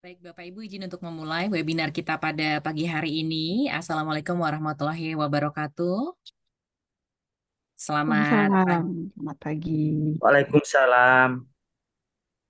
Baik, Bapak Ibu izin untuk memulai webinar kita pada pagi hari ini. Assalamualaikum warahmatullahi wabarakatuh. Selamat Waalaikumsalam. pagi. Selamat pagi. Waalaikumsalam.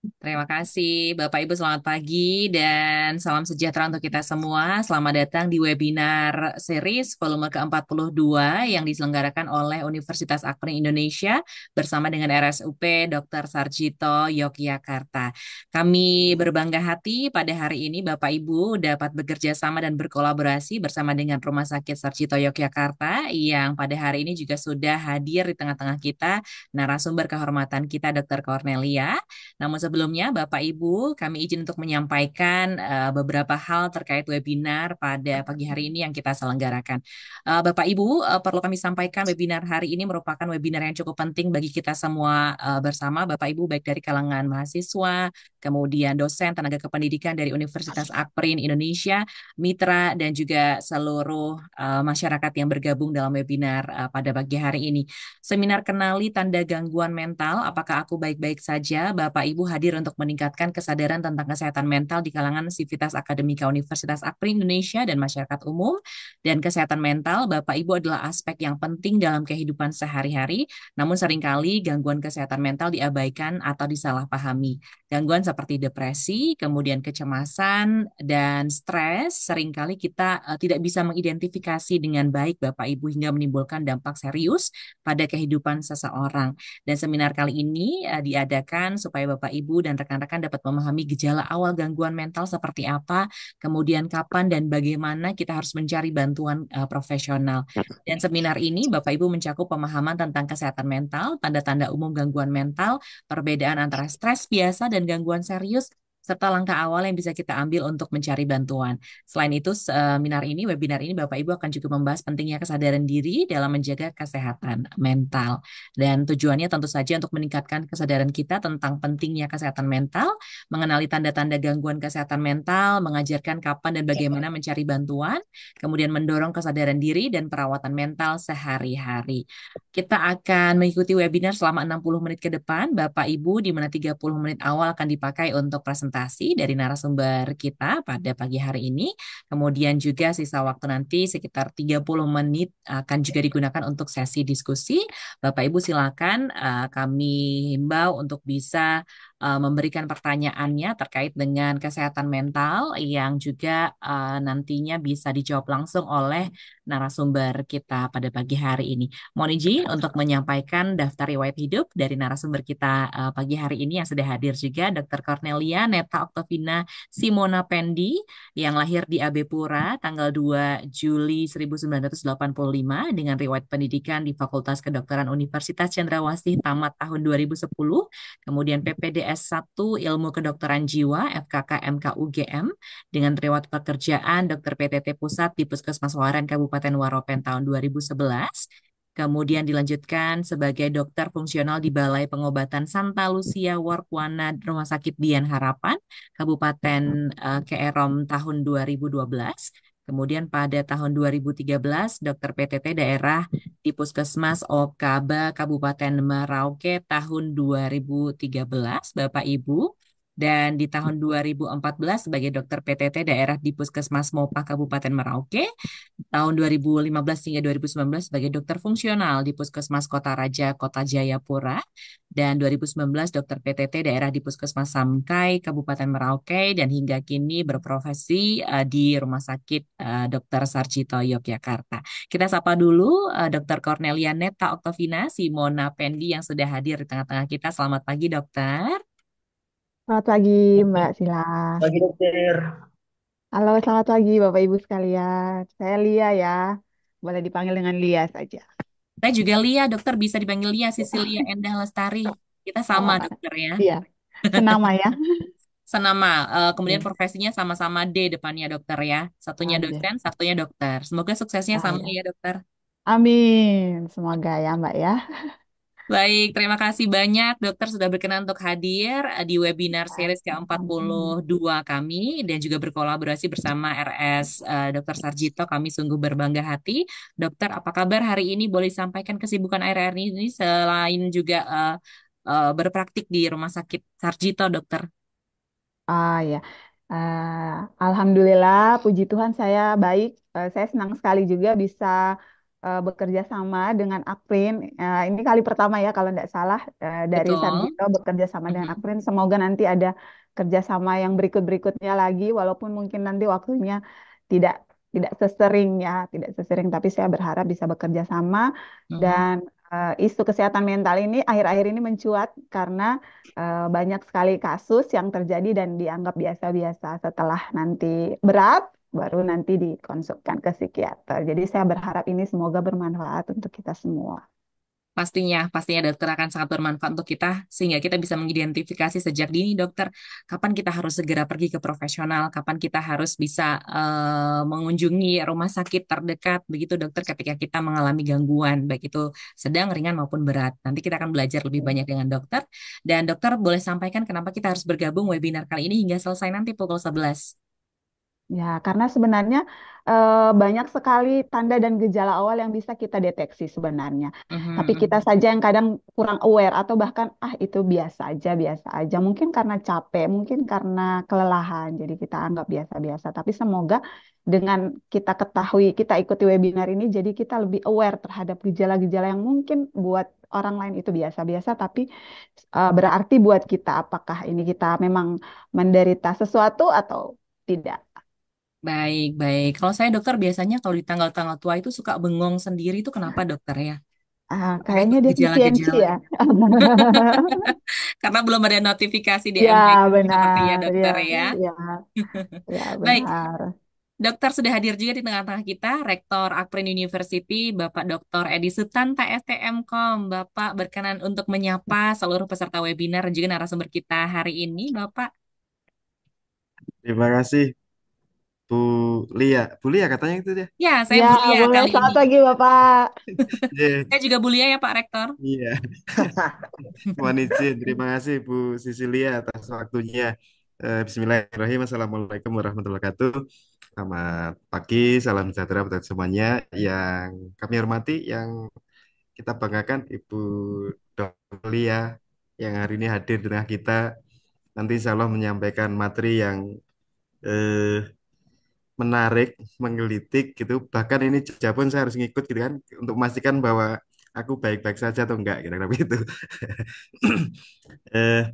Terima kasih Bapak Ibu, selamat pagi dan salam sejahtera untuk kita semua. Selamat datang di webinar series volume ke-42 yang diselenggarakan oleh Universitas Akademik Indonesia bersama dengan RSUP Dr. Sarjito Yogyakarta. Kami berbangga hati pada hari ini Bapak Ibu dapat bekerja sama dan berkolaborasi bersama dengan Rumah Sakit Sarjito Yogyakarta yang pada hari ini juga sudah hadir di tengah-tengah kita narasumber kehormatan kita Dr. Cornelia. Namun sebelumnya, Bapak Ibu, kami izin untuk menyampaikan beberapa hal terkait webinar pada pagi hari ini yang kita selenggarakan. Bapak Ibu, perlu kami sampaikan webinar hari ini merupakan webinar yang cukup penting bagi kita semua bersama, Bapak Ibu, baik dari kalangan mahasiswa, kemudian dosen, tenaga kependidikan dari Universitas Akprin Indonesia, mitra, dan juga seluruh masyarakat yang bergabung dalam webinar pada pagi hari ini. Seminar kenali tanda gangguan mental, apakah aku baik-baik saja? Bapak Ibu hadir untuk meningkatkan kesadaran tentang kesehatan mental di kalangan sivitas akademika Universitas Akpri Indonesia dan masyarakat umum. Dan kesehatan mental, Bapak Ibu adalah aspek yang penting dalam kehidupan sehari-hari, namun seringkali gangguan kesehatan mental diabaikan atau disalahpahami. Gangguan seperti depresi, kemudian kecemasan, dan stres, seringkali kita tidak bisa mengidentifikasi dengan baik Bapak Ibu hingga menimbulkan dampak serius pada kehidupan seseorang. Dan seminar kali ini diadakan supaya Bapak Ibu dan rekan-rekan dapat memahami gejala awal gangguan mental seperti apa, kemudian kapan dan bagaimana kita harus mencari bantuan profesional. Dan seminar ini Bapak Ibu mencakup pemahaman tentang kesehatan mental, tanda-tanda umum gangguan mental, perbedaan antara stres biasa dan gangguan serius, serta langkah awal yang bisa kita ambil untuk mencari bantuan. Selain itu, webinar ini Bapak Ibu akan juga membahas pentingnya kesadaran diri dalam menjaga kesehatan mental. Dan tujuannya tentu saja untuk meningkatkan kesadaran kita tentang pentingnya kesehatan mental, mengenali tanda-tanda gangguan kesehatan mental, mengajarkan kapan dan bagaimana mencari bantuan, kemudian mendorong kesadaran diri dan perawatan mental sehari-hari. Kita akan mengikuti webinar selama 60 menit ke depan, Bapak Ibu, di mana 30 menit awal akan dipakai untuk presentasi dari narasumber kita pada pagi hari ini. Kemudian juga sisa waktu nanti sekitar 30 menit akan juga digunakan untuk sesi diskusi. Bapak Ibu silakan kami himbau untuk bisa memberikan pertanyaannya terkait dengan kesehatan mental yang juga nantinya bisa dijawab langsung oleh narasumber kita pada pagi hari ini. Mohon izin untuk menyampaikan daftar riwayat hidup dari narasumber kita pagi hari ini yang sudah hadir juga, Dr. Cornelia Neta Oktovina Simona Pendi, yang lahir di Abe Pura tanggal 2 Juli 1985 dengan riwayat pendidikan di Fakultas Kedokteran Universitas Cendrawasih tamat tahun 2010, kemudian PPDS 1 Ilmu Kedokteran Jiwa FKK MK UGM dengan riwayat pekerjaan Dokter PTT Pusat di Puskesmas Waran Kabupaten Waropen tahun 2011. Kemudian dilanjutkan sebagai dokter fungsional di Balai Pengobatan Santa Lucia Warkwana Rumah Sakit Dian Harapan, Kabupaten Keerom tahun 2012. Kemudian pada tahun 2013, dokter PTT daerah di Puskesmas Okaba Kabupaten Merauke tahun 2013, Bapak Ibu. Dan di tahun 2014 sebagai dokter PTT daerah di Puskesmas Mopa Kabupaten Merauke, tahun 2015 hingga 2019 sebagai dokter fungsional di Puskesmas Kota Raja, Kota Jayapura, dan 2019 dokter PTT daerah di Puskesmas Samkai, Kabupaten Merauke, dan hingga kini berprofesi di Rumah Sakit Dr. Sarjito Yogyakarta. Kita sapa dulu Dr. Cornelia Neta Oktovina Simona Pendi yang sudah hadir di tengah-tengah kita. Selamat pagi, dokter. Selamat pagi, Mbak Sila. Pagi dokter. Halo, selamat pagi Bapak Ibu sekalian. Saya Lia ya. Boleh dipanggil dengan Lia saja. Saya juga Lia, dokter bisa dipanggil Lia, Sisilia Endah Lestari. Kita sama, Oh, dokter ya. iya. Senama ya. Senama, kemudian Iya. profesinya sama-sama D depannya dokter ya. Satunya Aja. dosen, satunya dokter. Semoga suksesnya Ah, sama ya. ya dokter. Amin. Semoga ya Mbak ya. Baik, terima kasih banyak dokter sudah berkenan untuk hadir di webinar Ya, series sama-sama. ke-42 kami dan juga berkolaborasi bersama RS Dr. Sarjito. Kami sungguh berbangga hati. Dokter, apa kabar hari ini? Boleh disampaikan kesibukan akhir-akhir ini selain juga berpraktik di Rumah Sakit Sarjito, dokter? Ah ya. Alhamdulillah, puji Tuhan saya baik. Saya senang sekali juga bisa bekerja sama dengan Akprin. Ini kali pertama ya kalau tidak salah dari Betul. Sarjito bekerja sama dengan Mhm. Akprin. Semoga nanti ada kerjasama yang berikut-berikutnya lagi, walaupun mungkin nanti waktunya tidak tidak sesering ya, tidak sesering. Tapi saya berharap bisa bekerja sama Mhm. dan isu kesehatan mental ini akhir-akhir ini mencuat karena banyak sekali kasus yang terjadi dan dianggap biasa-biasa setelah nanti berat baru nanti dikonsulkan ke psikiater. Jadi saya berharap ini semoga bermanfaat untuk kita semua. Pastinya dokter akan sangat bermanfaat untuk kita sehingga kita bisa mengidentifikasi sejak dini dokter kapan kita harus segera pergi ke profesional, kapan kita harus bisa mengunjungi rumah sakit terdekat begitu dokter ketika kita mengalami gangguan baik itu sedang, ringan maupun berat. Nanti kita akan belajar lebih banyak dengan dokter dan dokter boleh sampaikan kenapa kita harus bergabung webinar kali ini hingga selesai nanti pukul 11. Ya, karena sebenarnya banyak sekali tanda dan gejala awal yang bisa kita deteksi sebenarnya. Mhm, Tapi kita mhm. saja yang kadang kurang aware atau bahkan itu biasa aja, biasa aja. Mungkin karena capek, mungkin karena kelelahan. Jadi kita anggap biasa-biasa. Tapi semoga dengan kita ketahui, kita ikuti webinar ini, jadi kita lebih aware terhadap gejala-gejala yang mungkin buat orang lain itu biasa-biasa, tapi berarti buat kita apakah ini kita memang menderita sesuatu atau tidak. Baik, baik. Kalau saya dokter biasanya kalau di tanggal-tanggal tua itu suka bengong sendiri itu kenapa dokter ya? Apakah itu Kayaknya defisiensi gejala-gejala? ya. Karena belum ada notifikasi di Ya, MPK seperti ya benar. Ya, dokter ya. ya, ya, Baik, benar. dokter sudah hadir juga di tengah-tengah kita, Rektor Akprin University, Bapak Dr. Edi Sutanta, STMKOM. Bapak berkenan untuk menyapa seluruh peserta webinar dan juga narasumber kita hari ini, Bapak. Terima kasih Bu Lia. Bu Lia katanya itu dia. Ya, saya Ya, Bulia boleh. kali ini. Selamat pagi, Bapak. Iya. Saya juga Bulia ya, Pak Rektor. Iya. Mohon izin. Terima kasih Bu Sisilia atas waktunya. Bismillahirrahmanirrahim. Assalamualaikum warahmatullahi wabarakatuh. Selamat pagi, salam sejahtera buat semuanya. Yang kami hormati, yang kita banggakan Ibu Dr. Lia yang hari ini hadir di tengah kita. Nanti insya Allah menyampaikan materi yang eh, menarik, menggelitik gitu. Bahkan ini jejak pun saya harus ngikut gitu kan untuk memastikan bahwa aku baik-baik saja atau enggak kira-kira begitu. eh,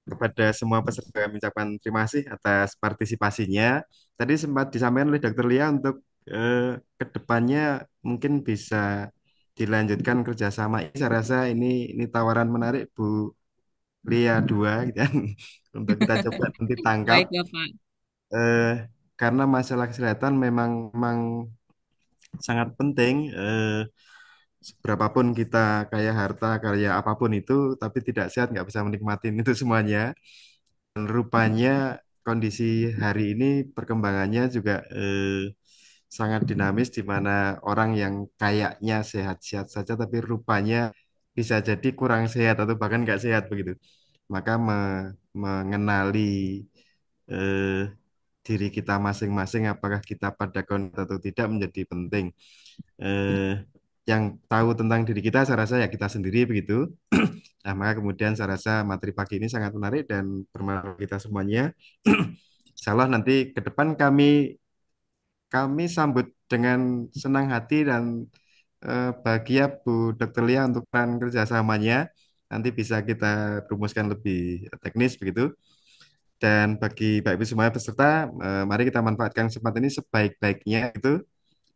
Kepada semua peserta kami ucapkan terima kasih atas partisipasinya. Tadi sempat disampaikan oleh Dokter Lia untuk ke depannya mungkin bisa dilanjutkan kerjasama. Saya rasa ini tawaran menarik Bu Lia 2 gitu kan. Untuk kita coba nanti tangkap Baik, Bapak. eh, karena masalah kesehatan memang sangat penting. Seberapapun kita kaya harta, kaya apapun itu, tapi tidak sehat nggak bisa menikmati itu semuanya. Dan rupanya kondisi hari ini perkembangannya juga sangat dinamis, di mana orang yang kayaknya sehat-sehat saja, tapi rupanya bisa jadi kurang sehat atau bahkan nggak sehat begitu. Maka mengenali eh, diri kita masing-masing, apakah kita pada kondisi atau tidak menjadi penting. Eh, yang tahu tentang diri kita, saya rasa ya kita sendiri begitu. Nah, maka kemudian saya rasa materi pagi ini sangat menarik dan bermanfaat kita semuanya. Insya Allah nanti ke depan kami sambut dengan senang hati dan bahagia Bu Dr. Lia untuk peran kerjasamanya. Nanti bisa kita rumuskan lebih teknis begitu. Dan bagi Bapak Ibu semuanya peserta, mari kita manfaatkan kesempatan ini sebaik-baiknya itu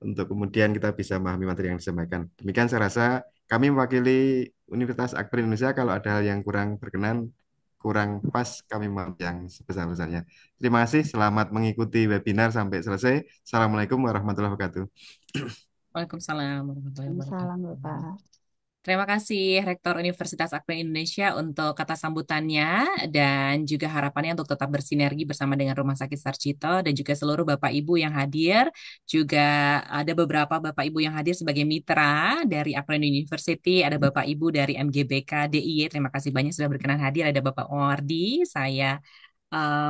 untuk kemudian kita bisa memahami materi yang disampaikan. Demikian saya rasa kami mewakili Universitas Akbar Indonesia. Kalau ada hal yang kurang berkenan, kurang pas, kami mohon yang sebesar-besarnya. Terima kasih, selamat mengikuti webinar sampai selesai. Assalamualaikum warahmatullahi wabarakatuh. Waalaikumsalam warahmatullahi Salam, wabarakatuh. Bapak. Terima kasih Rektor Universitas Akpri Indonesia untuk kata sambutannya dan juga harapannya untuk tetap bersinergi bersama dengan Rumah Sakit Sarjito dan juga seluruh Bapak Ibu yang hadir. Juga ada beberapa Bapak Ibu yang hadir sebagai mitra dari Akpri University, ada Bapak Ibu dari MGBK DIY. Terima kasih banyak sudah berkenan hadir. Ada Bapak Omardi, saya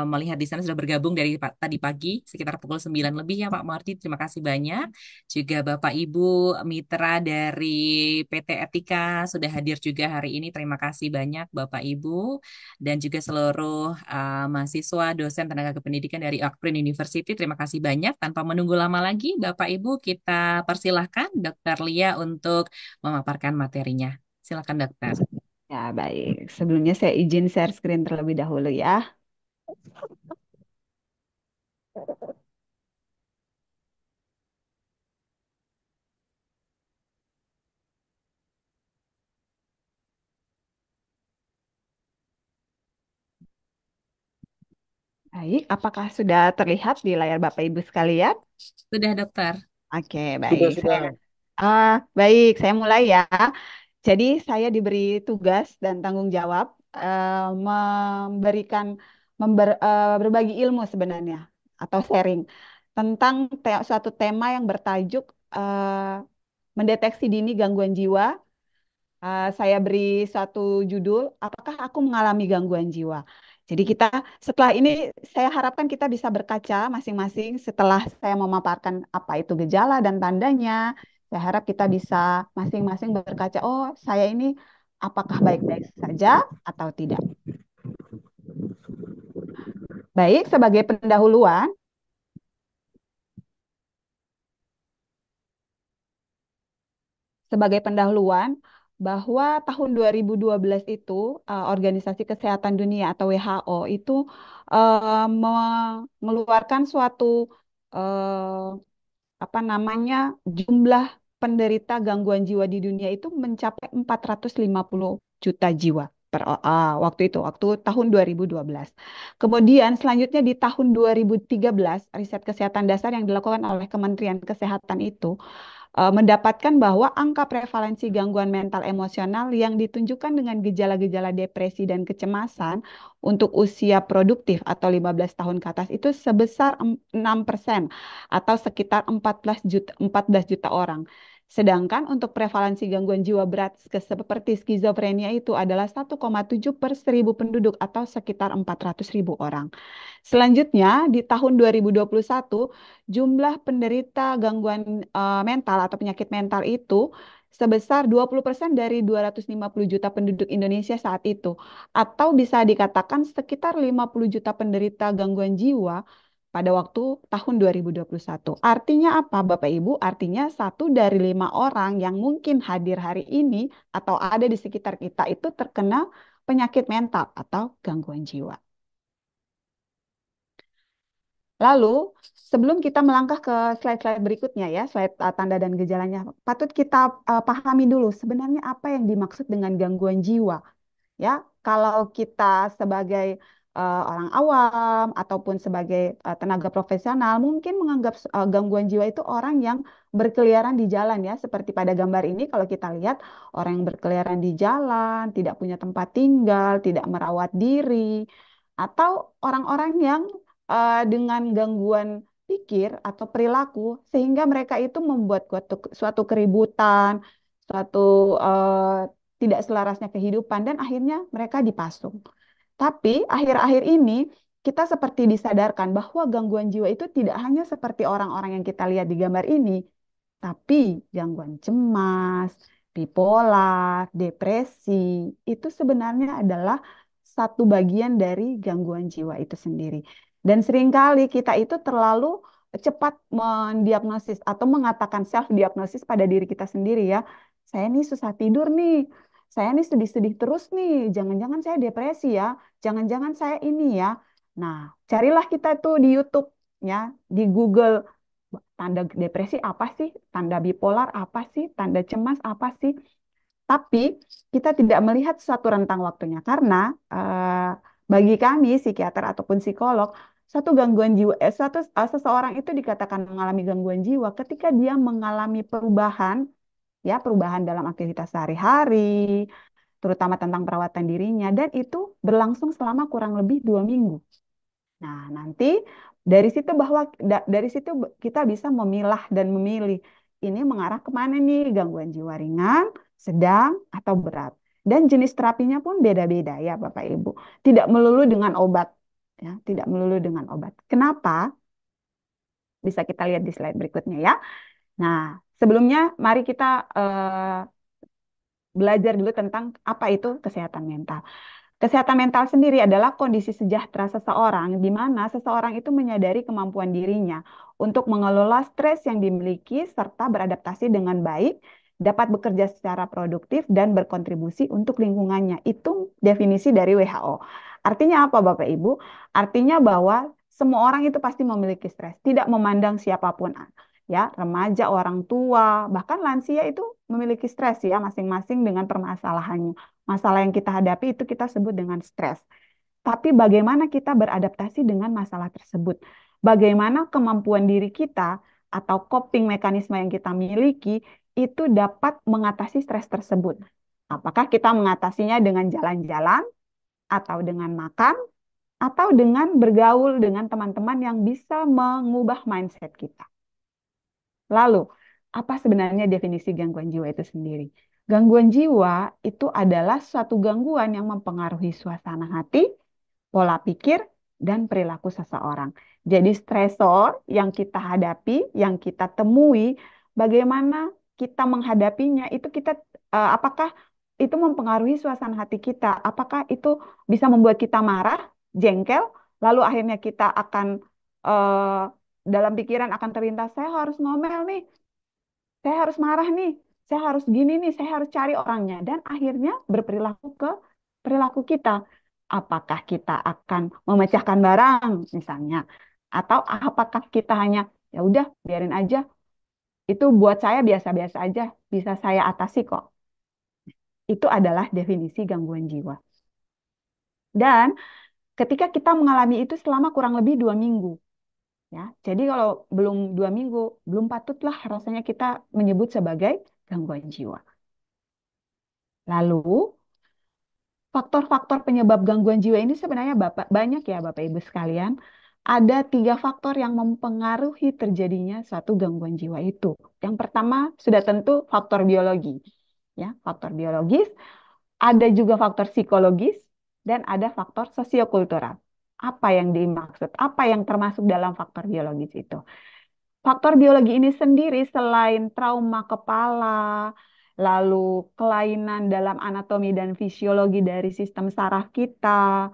melihat di sana sudah bergabung dari tadi pagi sekitar pukul 9 lebih ya Pak Mardi. Terima kasih banyak. Juga Bapak Ibu mitra dari PT Etika sudah hadir juga hari ini. Terima kasih banyak Bapak Ibu dan juga seluruh mahasiswa, dosen, tenaga kependidikan dari Akprin University. Terima kasih banyak. Tanpa menunggu lama lagi, Bapak Ibu kita persilahkan Dr. Lia untuk memaparkan materinya. Silakan Dokter. Ya, baik. Sebelumnya saya izin share screen terlebih dahulu ya. Baik, apakah sudah terlihat di layar Bapak Ibu sekalian? Sudah Dokter. Oke, Sudah, baik. sudah. Baik, saya mulai ya. Jadi saya diberi tugas dan tanggung jawab memberikan berbagi ilmu sebenarnya atau sharing tentang suatu tema yang bertajuk mendeteksi dini gangguan jiwa. Saya beri suatu judul, apakah aku mengalami gangguan jiwa? Jadi kita setelah ini saya harapkan kita bisa berkaca masing-masing setelah saya memaparkan apa itu gejala dan tandanya. Saya harap kita bisa masing-masing berkaca, oh saya ini apakah baik-baik saja atau tidak. Baik, sebagai pendahuluan bahwa tahun 2012 itu Organisasi Kesehatan Dunia atau WHO itu mengeluarkan suatu eh, apa namanya jumlah penderita gangguan jiwa di dunia itu mencapai 450 juta jiwa waktu itu, waktu tahun 2012. Kemudian selanjutnya di tahun 2013 riset kesehatan dasar yang dilakukan oleh Kementerian Kesehatan itu mendapatkan bahwa angka prevalensi gangguan mental emosional yang ditunjukkan dengan gejala-gejala depresi dan kecemasan untuk usia produktif atau 15 tahun ke atas itu sebesar 6% atau sekitar 14 juta orang. Sedangkan untuk prevalensi gangguan jiwa berat seperti skizofrenia itu adalah 1,7 per 1000 penduduk atau sekitar 400.000 orang. Selanjutnya, di tahun 2021, jumlah penderita gangguan mental atau penyakit mental itu sebesar 20% dari 250 juta penduduk Indonesia saat itu. Atau bisa dikatakan sekitar 50 juta penderita gangguan jiwa pada waktu tahun 2021. Artinya apa, Bapak Ibu? Artinya 1 dari 5 orang yang mungkin hadir hari ini atau ada di sekitar kita itu terkena penyakit mental atau gangguan jiwa. Lalu, sebelum kita melangkah ke slide-slide berikutnya ya, slide tanda dan gejalanya, patut kita pahami dulu sebenarnya apa yang dimaksud dengan gangguan jiwa. Ya, kalau kita sebagai orang awam ataupun sebagai tenaga profesional mungkin menganggap gangguan jiwa itu orang yang berkeliaran di jalan ya, seperti pada gambar ini kalau kita lihat orang yang berkeliaran di jalan, tidak punya tempat tinggal, tidak merawat diri, atau orang-orang yang dengan gangguan pikir atau perilaku sehingga mereka itu membuat suatu keributan, suatu tidak selarasnya kehidupan dan akhirnya mereka dipasung. Tapi akhir-akhir ini kita seperti disadarkan bahwa gangguan jiwa itu tidak hanya seperti orang-orang yang kita lihat di gambar ini, tapi gangguan cemas, bipolar, depresi itu sebenarnya adalah satu bagian dari gangguan jiwa itu sendiri. Dan seringkali kita itu terlalu cepat mendiagnosis atau mengatakan self diagnosis pada diri kita sendiri ya. Saya nih susah tidur nih. Saya nih sedih-sedih terus nih. Jangan-jangan saya depresi ya. Jangan-jangan saya ini ya. Nah, carilah kita tuh di YouTube ya, di Google tanda depresi apa sih? Tanda bipolar apa sih? Tanda cemas apa sih? Tapi kita tidak melihat suatu rentang waktunya karena bagi kami psikiater ataupun psikolog, satu gangguan jiwa, seseorang itu dikatakan mengalami gangguan jiwa ketika dia mengalami perubahan, ya perubahan dalam aktivitas sehari-hari, terutama tentang perawatan dirinya, dan itu berlangsung selama kurang lebih 2 minggu. Nah, nanti dari situ kita bisa memilah dan memilih ini mengarah kemana nih, gangguan jiwa ringan, sedang, atau berat. Dan jenis terapinya pun beda-beda ya Bapak Ibu. Tidak melulu dengan obat. ya, tidak melulu dengan obat. Kenapa? Bisa kita lihat di slide berikutnya ya. Nah, sebelumnya mari kita belajar dulu tentang apa itu kesehatan mental. Kesehatan mental sendiri adalah kondisi sejahtera seseorang di mana seseorang itu menyadari kemampuan dirinya untuk mengelola stres yang dimiliki serta beradaptasi dengan baik, dapat bekerja secara produktif dan berkontribusi untuk lingkungannya. Itu definisi dari WHO. Artinya apa Bapak Ibu? Artinya bahwa semua orang itu pasti memiliki stres, tidak memandang siapapun ya, remaja, orang tua, bahkan lansia itu memiliki stres ya masing-masing dengan permasalahannya. Masalah yang kita hadapi itu kita sebut dengan stres. Tapi bagaimana kita beradaptasi dengan masalah tersebut? Bagaimana kemampuan diri kita atau coping mekanisme yang kita miliki itu dapat mengatasi stres tersebut? Apakah kita mengatasinya dengan jalan-jalan atau dengan makan atau dengan bergaul dengan teman-teman yang bisa mengubah mindset kita? Lalu, apa sebenarnya definisi gangguan jiwa itu sendiri? Gangguan jiwa itu adalah suatu gangguan yang mempengaruhi suasana hati, pola pikir, dan perilaku seseorang. Jadi stresor yang kita hadapi, yang kita temui, bagaimana kita menghadapinya, itu kita apakah itu mempengaruhi suasana hati kita? Apakah itu bisa membuat kita marah, jengkel, lalu akhirnya kita akan eh, dalam pikiran akan terlintas, saya harus ngomel nih, saya harus marah nih, saya harus gini nih, saya harus cari orangnya. Dan akhirnya berperilaku ke perilaku kita. Apakah kita akan memecahkan barang misalnya? Atau apakah kita hanya, ya udah biarin aja, itu buat saya biasa-biasa aja, bisa saya atasi kok. Itu adalah definisi gangguan jiwa. Dan ketika kita mengalami itu selama kurang lebih 2 minggu, ya, jadi kalau belum 2 minggu, belum patutlah rasanya kita menyebut sebagai gangguan jiwa. Lalu, faktor-faktor penyebab gangguan jiwa ini sebenarnya banyak ya Bapak Ibu sekalian. Ada 3 faktor yang mempengaruhi terjadinya suatu gangguan jiwa itu. Yang pertama sudah tentu faktor biologi. Ya, faktor biologis, ada juga faktor psikologis, dan ada faktor sosiokultural. Apa yang dimaksud? Apa yang termasuk dalam faktor biologis itu? Faktor biologi ini sendiri selain trauma kepala, lalu kelainan dalam anatomi dan fisiologi dari sistem saraf kita,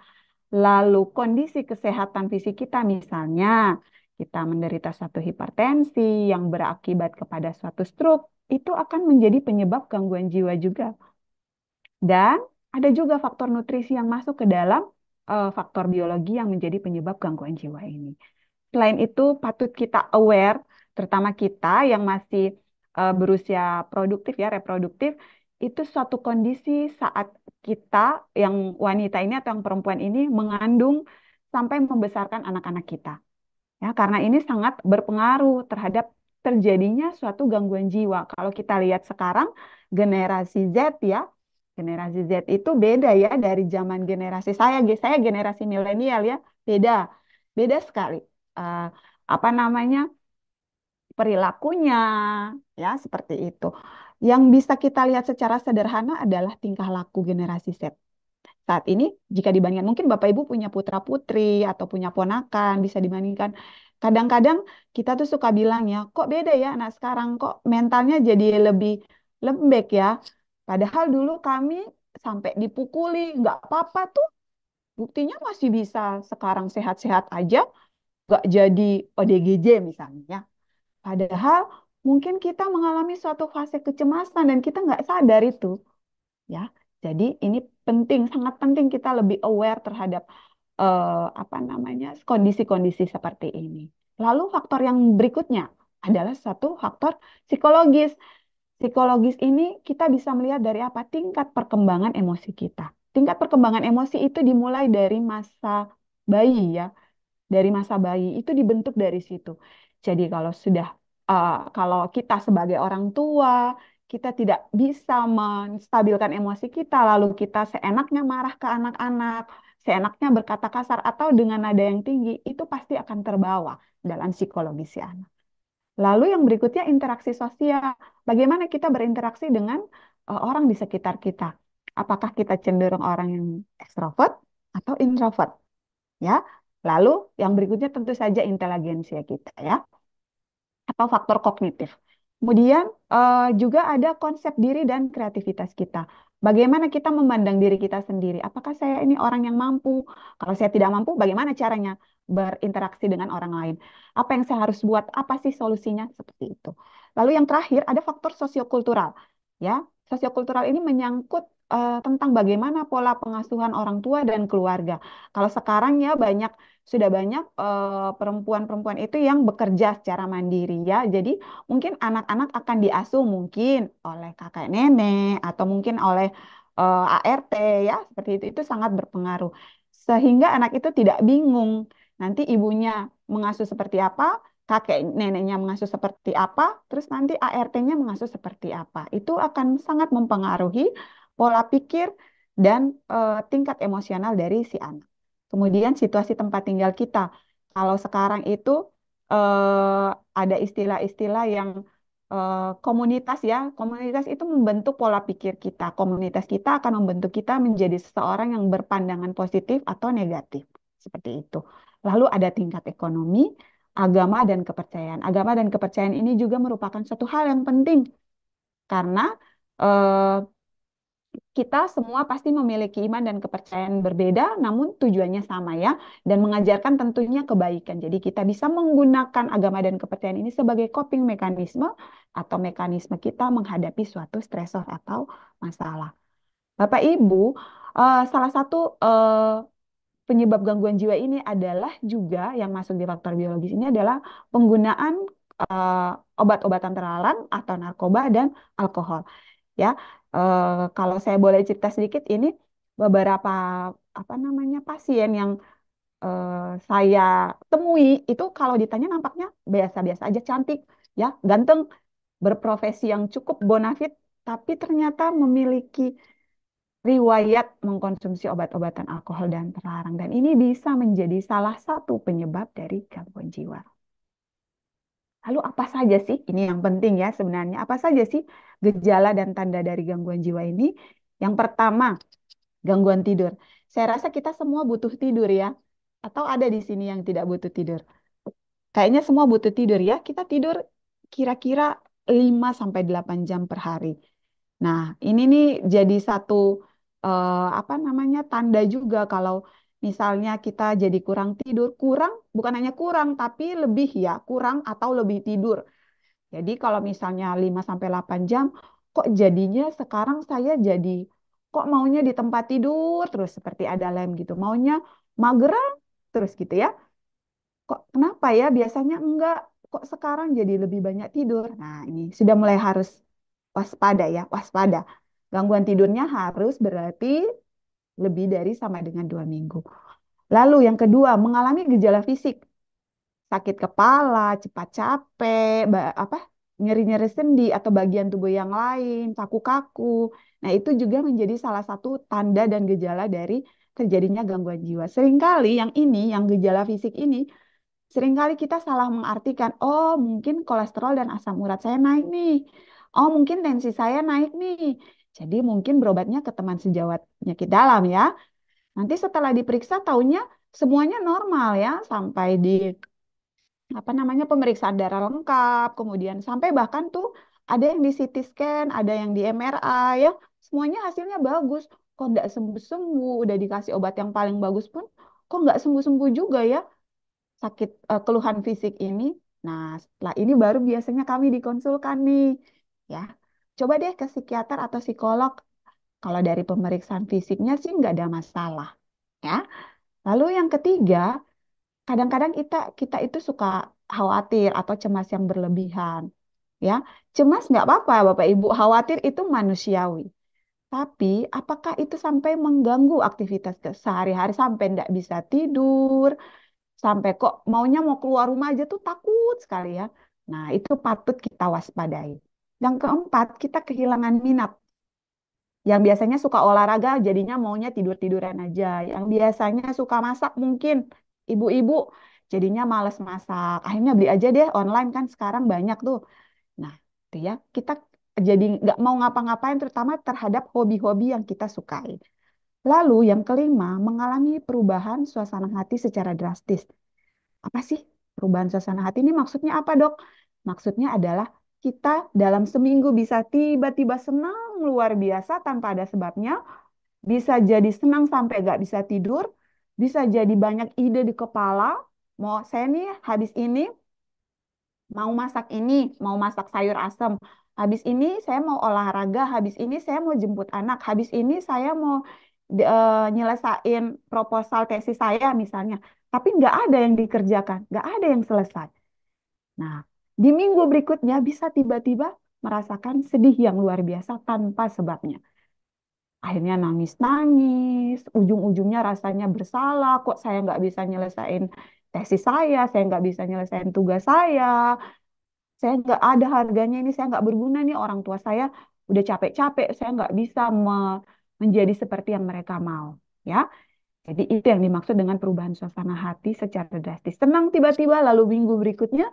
lalu kondisi kesehatan fisik kita misalnya kita menderita suatu hipertensi yang berakibat kepada suatu stroke, itu akan menjadi penyebab gangguan jiwa juga. Dan ada juga faktor nutrisi yang masuk ke dalam faktor biologi yang menjadi penyebab gangguan jiwa ini. Selain itu, patut kita aware, terutama kita yang masih berusia produktif ya, reproduktif, itu suatu kondisi saat kita yang wanita ini atau yang perempuan ini mengandung sampai membesarkan anak-anak kita. Ya, karena ini sangat berpengaruh terhadap terjadinya suatu gangguan jiwa. Kalau kita lihat sekarang generasi Z ya, generasi Z itu beda ya dari zaman generasi saya. Saya generasi milenial ya, beda, beda sekali. Eh, apa namanya perilakunya ya seperti itu. Yang bisa kita lihat secara sederhana adalah tingkah laku generasi Z saat ini jika dibandingkan mungkin Bapak Ibu punya putra putri atau punya ponakan bisa dibandingkan kadang-kadang kita tuh suka bilang ya kok beda ya anak sekarang kok mentalnya jadi lebih lembek ya padahal dulu kami sampai dipukuli nggak apa-apa tuh buktinya masih bisa sekarang sehat-sehat aja nggak jadi ODGJ misalnya padahal mungkin kita mengalami suatu fase kecemasan dan kita nggak sadar itu ya. Jadi ini penting, sangat penting kita lebih aware terhadap apa namanya kondisi-kondisi seperti ini. Lalu faktor yang berikutnya adalah satu faktor psikologis. Psikologis ini kita bisa melihat dari apa? Tingkat perkembangan emosi kita. Tingkat perkembangan emosi itu dimulai dari masa bayi ya dari masa bayi itu dibentuk dari situ. Jadi kalau kita sebagai orang tua kita tidak bisa menstabilkan emosi kita, lalu kita seenaknya marah ke anak-anak, seenaknya berkata kasar atau dengan nada yang tinggi, itu pasti akan terbawa dalam psikologi si anak. Lalu yang berikutnya interaksi sosial. Bagaimana kita berinteraksi dengan orang di sekitar kita? Apakah kita cenderung orang yang ekstrovert atau introvert? Ya, Lalu yang berikutnya tentu saja inteligensia kita ya, atau faktor kognitif. Kemudian juga ada konsep diri dan kreativitas kita. Bagaimana kita memandang diri kita sendiri? Apakah saya ini orang yang mampu? Kalau saya tidak mampu, bagaimana caranya berinteraksi dengan orang lain? Apa yang saya harus buat? Apa sih solusinya? Seperti itu. Lalu yang terakhir ada faktor sosiokultural. Ya, sosiokultural ini menyangkut tentang bagaimana pola pengasuhan orang tua dan keluarga. Kalau sekarang ya sudah banyak perempuan-perempuan itu yang bekerja secara mandiri ya. Jadi mungkin anak-anak akan diasuh mungkin oleh kakek nenek atau mungkin oleh ART ya, seperti itu. Itu sangat berpengaruh. Sehingga anak itu tidak bingung nanti ibunya mengasuh seperti apa, kakek neneknya mengasuh seperti apa, terus nanti ART-nya mengasuh seperti apa. Itu akan sangat mempengaruhi pola pikir dan tingkat emosional dari si anak. Kemudian situasi tempat tinggal kita. Kalau sekarang itu ada istilah-istilah yang komunitas ya. Komunitas itu membentuk pola pikir kita. Komunitas kita akan membentuk kita menjadi seseorang yang berpandangan positif atau negatif. Seperti itu. Lalu ada tingkat ekonomi, agama, dan kepercayaan. Agama dan kepercayaan ini juga merupakan suatu hal yang penting karena eh, kita semua pasti memiliki iman dan kepercayaan berbeda, namun tujuannya sama ya, dan mengajarkan tentunya kebaikan. Jadi kita bisa menggunakan agama dan kepercayaan ini sebagai coping mekanisme atau mekanisme kita menghadapi suatu stresor atau masalah. Bapak Ibu, salah satu penyebab gangguan jiwa ini adalah juga yang masuk di faktor biologis ini adalah penggunaan eh, obat-obatan terlarang atau narkoba dan alkohol ya. Kalau saya boleh cerita sedikit ini beberapa apa namanya pasien yang saya temui itu kalau ditanya nampaknya biasa-biasa aja, cantik ya, ganteng, berprofesi yang cukup bonafit, tapi ternyata memiliki riwayat mengkonsumsi obat-obatan alkohol dan terlarang, dan ini bisa menjadi salah satu penyebab dari gangguan jiwa. Lalu apa saja sih, ini yang penting ya sebenarnya, apa saja sih gejala dan tanda dari gangguan jiwa ini? Yang pertama, gangguan tidur. Saya rasa kita semua butuh tidur ya. Atau ada di sini yang tidak butuh tidur? Kayaknya semua butuh tidur ya. Kita tidur kira-kira 5 sampai 8 jam per hari. Nah, ini nih jadi satu apa namanya tanda juga kalau misalnya kita jadi kurang tidur, kurang bukan hanya kurang tapi lebih ya, kurang atau lebih tidur. Jadi kalau misalnya 5 sampai 8 jam, kok jadinya sekarang saya jadi kok maunya di tempat tidur terus seperti ada lem gitu. Maunya mageran terus gitu ya. Kok kenapa ya? Biasanya enggak. Kok sekarang jadi lebih banyak tidur? Nah, ini sudah mulai harus waspada ya, waspada. Gangguan tidurnya harus berarti lebih dari sama dengan 2 minggu. Lalu yang kedua, mengalami gejala fisik sakit kepala, cepat capek, apa nyeri-nyeri sendi atau bagian tubuh yang lain, kaku-kaku. Nah, itu juga menjadi salah satu tanda dan gejala dari terjadinya gangguan jiwa. Seringkali yang ini, yang gejala fisik ini, seringkali kita salah mengartikan, oh mungkin kolesterol dan asam urat saya naik nih. Oh mungkin tensi saya naik nih. Jadi mungkin berobatnya ke teman sejawat penyakit dalam ya. Nanti setelah diperiksa taunya semuanya normal ya, sampai di apa namanya pemeriksaan darah lengkap, kemudian sampai bahkan tuh ada yang di CT scan, ada yang di MRI ya, semuanya hasilnya bagus. Kok nggak sembuh-sembuh, udah dikasih obat yang paling bagus pun, kok nggak sembuh-sembuh juga ya sakit keluhan fisik ini. Nah, setelah ini baru biasanya kami dikonsulkan nih, ya. Coba deh ke psikiater atau psikolog. Kalau dari pemeriksaan fisiknya sih nggak ada masalah, ya. Lalu yang ketiga, kadang-kadang kita itu suka khawatir atau cemas yang berlebihan, ya. Cemas nggak apa-apa, Bapak Ibu. Khawatir itu manusiawi. Tapi apakah itu sampai mengganggu aktivitas sehari-hari sampai nggak bisa tidur, sampai kok maunya mau keluar rumah aja tuh takut sekali ya. Nah, itu patut kita waspadai. Yang keempat, kita kehilangan minat. Yang biasanya suka olahraga jadinya maunya tidur-tiduran aja. Yang biasanya suka masak mungkin ibu-ibu jadinya males masak. Akhirnya beli aja deh online kan sekarang banyak tuh. Nah, itu ya kita jadi nggak mau ngapa-ngapain terutama terhadap hobi-hobi yang kita sukai. Lalu yang kelima, mengalami perubahan suasana hati secara drastis. Apa sih perubahan suasana hati ini maksudnya apa, Dok? Maksudnya adalah kita dalam seminggu bisa tiba-tiba senang luar biasa tanpa ada sebabnya, bisa jadi senang sampai gak bisa tidur, bisa jadi banyak ide di kepala. Mau saya nih habis ini mau masak ini, mau masak sayur asem. Habis ini saya mau olahraga, habis ini saya mau jemput anak, habis ini saya mau nyelesain proposal tesis saya misalnya. Tapi nggak ada yang dikerjakan, nggak ada yang selesai. Nah, di minggu berikutnya bisa tiba-tiba merasakan sedih yang luar biasa tanpa sebabnya. Akhirnya nangis-nangis, ujung-ujungnya rasanya bersalah, kok saya nggak bisa nyelesain tesis saya nggak bisa nyelesain tugas saya nggak ada harganya ini, saya nggak berguna nih, orang tua saya udah capek-capek, saya nggak bisa menjadi seperti yang mereka mau. Ya, jadi itu yang dimaksud dengan perubahan suasana hati secara drastis. Senang tiba-tiba, lalu minggu berikutnya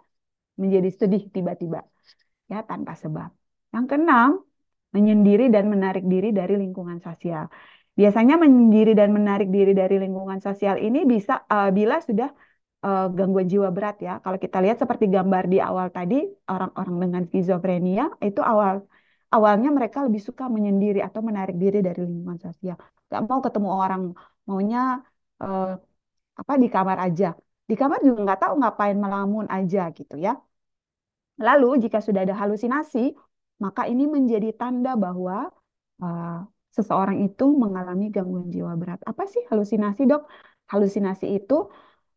menjadi sedih tiba-tiba, ya tanpa sebab. Yang keenam, menyendiri dan menarik diri dari lingkungan sosial. Biasanya menyendiri dan menarik diri dari lingkungan sosial ini bisa bila sudah gangguan jiwa berat ya. Kalau kita lihat seperti gambar di awal tadi, orang-orang dengan skizofrenia itu awalnya mereka lebih suka menyendiri atau menarik diri dari lingkungan sosial. Gak mau ketemu orang, maunya eh, apa di kamar aja. Di kamar juga nggak tahu ngapain melamun aja gitu ya. Lalu jika sudah ada halusinasi, maka ini menjadi tanda bahwa uh, seseorang itu mengalami gangguan jiwa berat. Apa sih halusinasi, Dok? Halusinasi itu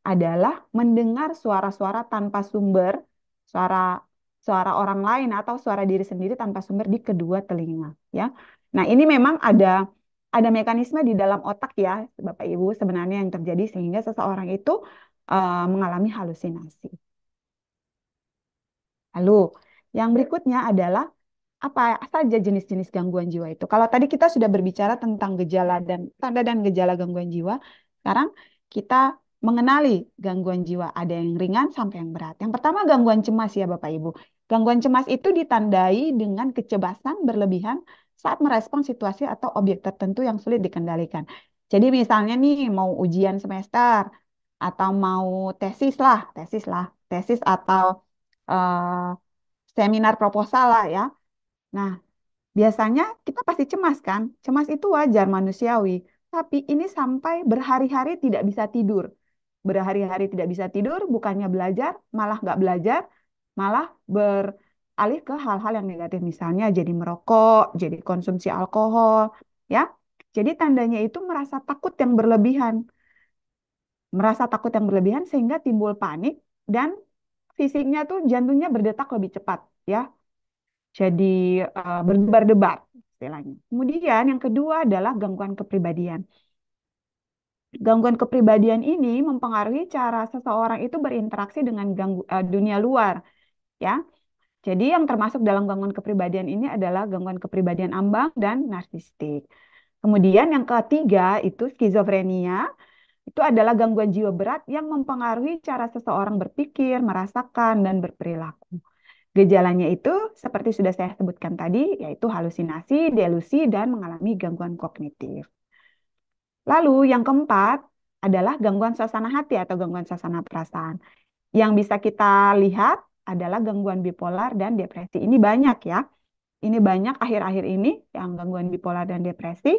adalah mendengar suara-suara tanpa sumber, suara suara orang lain atau suara diri sendiri tanpa sumber di kedua telinga, ya. Nah, ini memang ada mekanisme di dalam otak ya, Bapak Ibu, sebenarnya yang terjadi sehingga seseorang itu mengalami halusinasi. Lalu, yang berikutnya adalah apa saja jenis-jenis gangguan jiwa itu. Kalau tadi kita sudah berbicara tentang gejala dan tanda dan gejala gangguan jiwa, sekarang kita mengenali gangguan jiwa. Ada yang ringan sampai yang berat. Yang pertama gangguan cemas ya Bapak Ibu. Gangguan cemas itu ditandai dengan kecemasan berlebihan saat merespon situasi atau objek tertentu yang sulit dikendalikan. Jadi misalnya nih mau ujian semester atau mau tesis atau eh, seminar proposal lah ya. Nah, biasanya kita pasti cemas kan? Cemas itu wajar manusiawi. Tapi ini sampai berhari-hari tidak bisa tidur. Berhari-hari tidak bisa tidur, bukannya belajar, malah nggak belajar, malah beralih ke hal-hal yang negatif. Misalnya jadi merokok, jadi konsumsi alkohol, ya. Jadi tandanya itu merasa takut yang berlebihan. Merasa takut yang berlebihan sehingga timbul panik dan fisiknya tuh jantungnya berdetak lebih cepat, ya. Jadi berdebar-debar istilahnya. Kemudian yang kedua adalah gangguan kepribadian. Gangguan kepribadian ini mempengaruhi cara seseorang itu berinteraksi dengan dunia luar, ya. Jadi yang termasuk dalam gangguan kepribadian ini adalah gangguan kepribadian ambang dan narsistik. Kemudian yang ketiga itu skizofrenia, itu adalah gangguan jiwa berat yang mempengaruhi cara seseorang berpikir, merasakan, dan berperilaku. Gejalanya itu seperti sudah saya sebutkan tadi, yaitu halusinasi, delusi, dan mengalami gangguan kognitif. Lalu yang keempat adalah gangguan suasana hati atau gangguan suasana perasaan. Yang bisa kita lihat adalah gangguan bipolar dan depresi. Ini banyak ya. Ini banyak akhir-akhir ini yang gangguan bipolar dan depresi.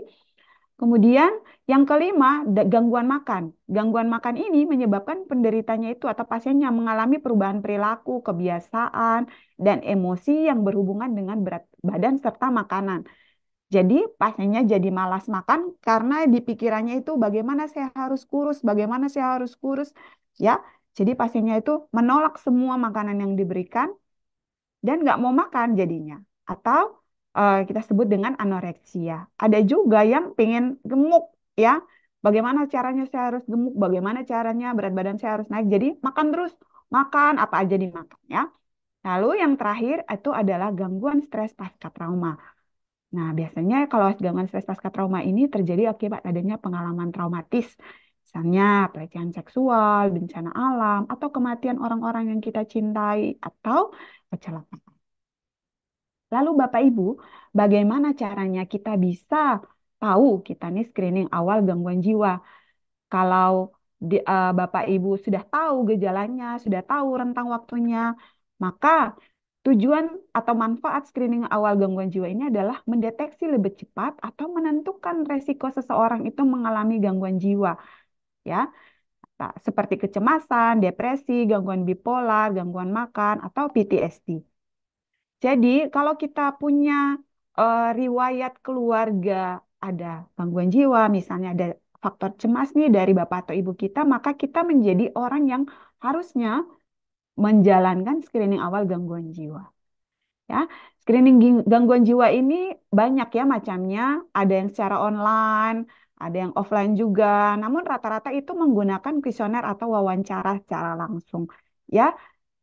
Kemudian yang kelima, gangguan makan. Gangguan makan ini menyebabkan penderitanya itu atau pasiennya mengalami perubahan perilaku, kebiasaan, dan emosi yang berhubungan dengan berat badan serta makanan. Jadi pasiennya jadi malas makan karena di pikirannya itu bagaimana saya harus kurus, ya. Jadi pasiennya itu menolak semua makanan yang diberikan dan nggak mau makan jadinya. Atau kita sebut dengan anoreksia. Ada juga yang pengen gemuk ya. Bagaimana caranya saya harus gemuk, bagaimana caranya berat badan saya harus naik. Jadi makan terus, makan apa aja dimakan ya. Lalu yang terakhir itu adalah gangguan stres pasca trauma. Nah, biasanya kalau gangguan stres pasca trauma ini terjadi akibat adanya pengalaman traumatis. Misalnya pelecehan seksual, bencana alam, atau kematian orang-orang yang kita cintai, atau kecelakaan. Lalu Bapak Ibu, bagaimana caranya kita bisa tahu kita nih screening awal gangguan jiwa. Kalau Bapak Ibu sudah tahu gejalanya, sudah tahu rentang waktunya, maka tujuan atau manfaat screening awal gangguan jiwa ini adalah mendeteksi lebih cepat atau menentukan resiko seseorang itu mengalami gangguan jiwa, ya. Nah, seperti kecemasan, depresi, gangguan bipolar, gangguan makan, atau PTSD. Jadi, kalau kita punya riwayat keluarga ada gangguan jiwa, misalnya ada faktor cemas nih dari bapak atau ibu kita, maka kita menjadi orang yang harusnya menjalankan screening awal gangguan jiwa. Ya, screening gangguan jiwa ini banyak ya macamnya. Ada yang secara online, ada yang offline juga. Namun rata-rata itu menggunakan kuesioner atau wawancara secara langsung. Ya,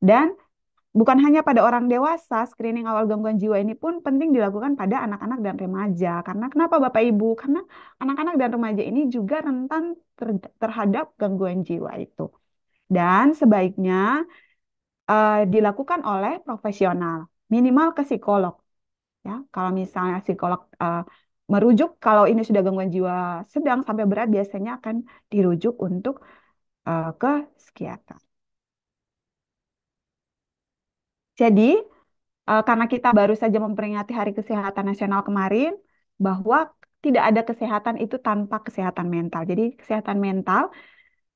dan bukan hanya pada orang dewasa, screening awal gangguan jiwa ini pun penting dilakukan pada anak-anak dan remaja. Karena kenapa Bapak Ibu? Karena anak-anak dan remaja ini juga rentan terhadap gangguan jiwa itu. Dan sebaiknya dilakukan oleh profesional, minimal ke psikolog. Ya, kalau misalnya psikolog merujuk, kalau ini sudah gangguan jiwa sedang sampai berat, biasanya akan dirujuk untuk ke psikiater. Jadi, karena kita baru saja memperingati Hari Kesehatan Nasional kemarin, bahwa tidak ada kesehatan itu tanpa kesehatan mental. Jadi, kesehatan mental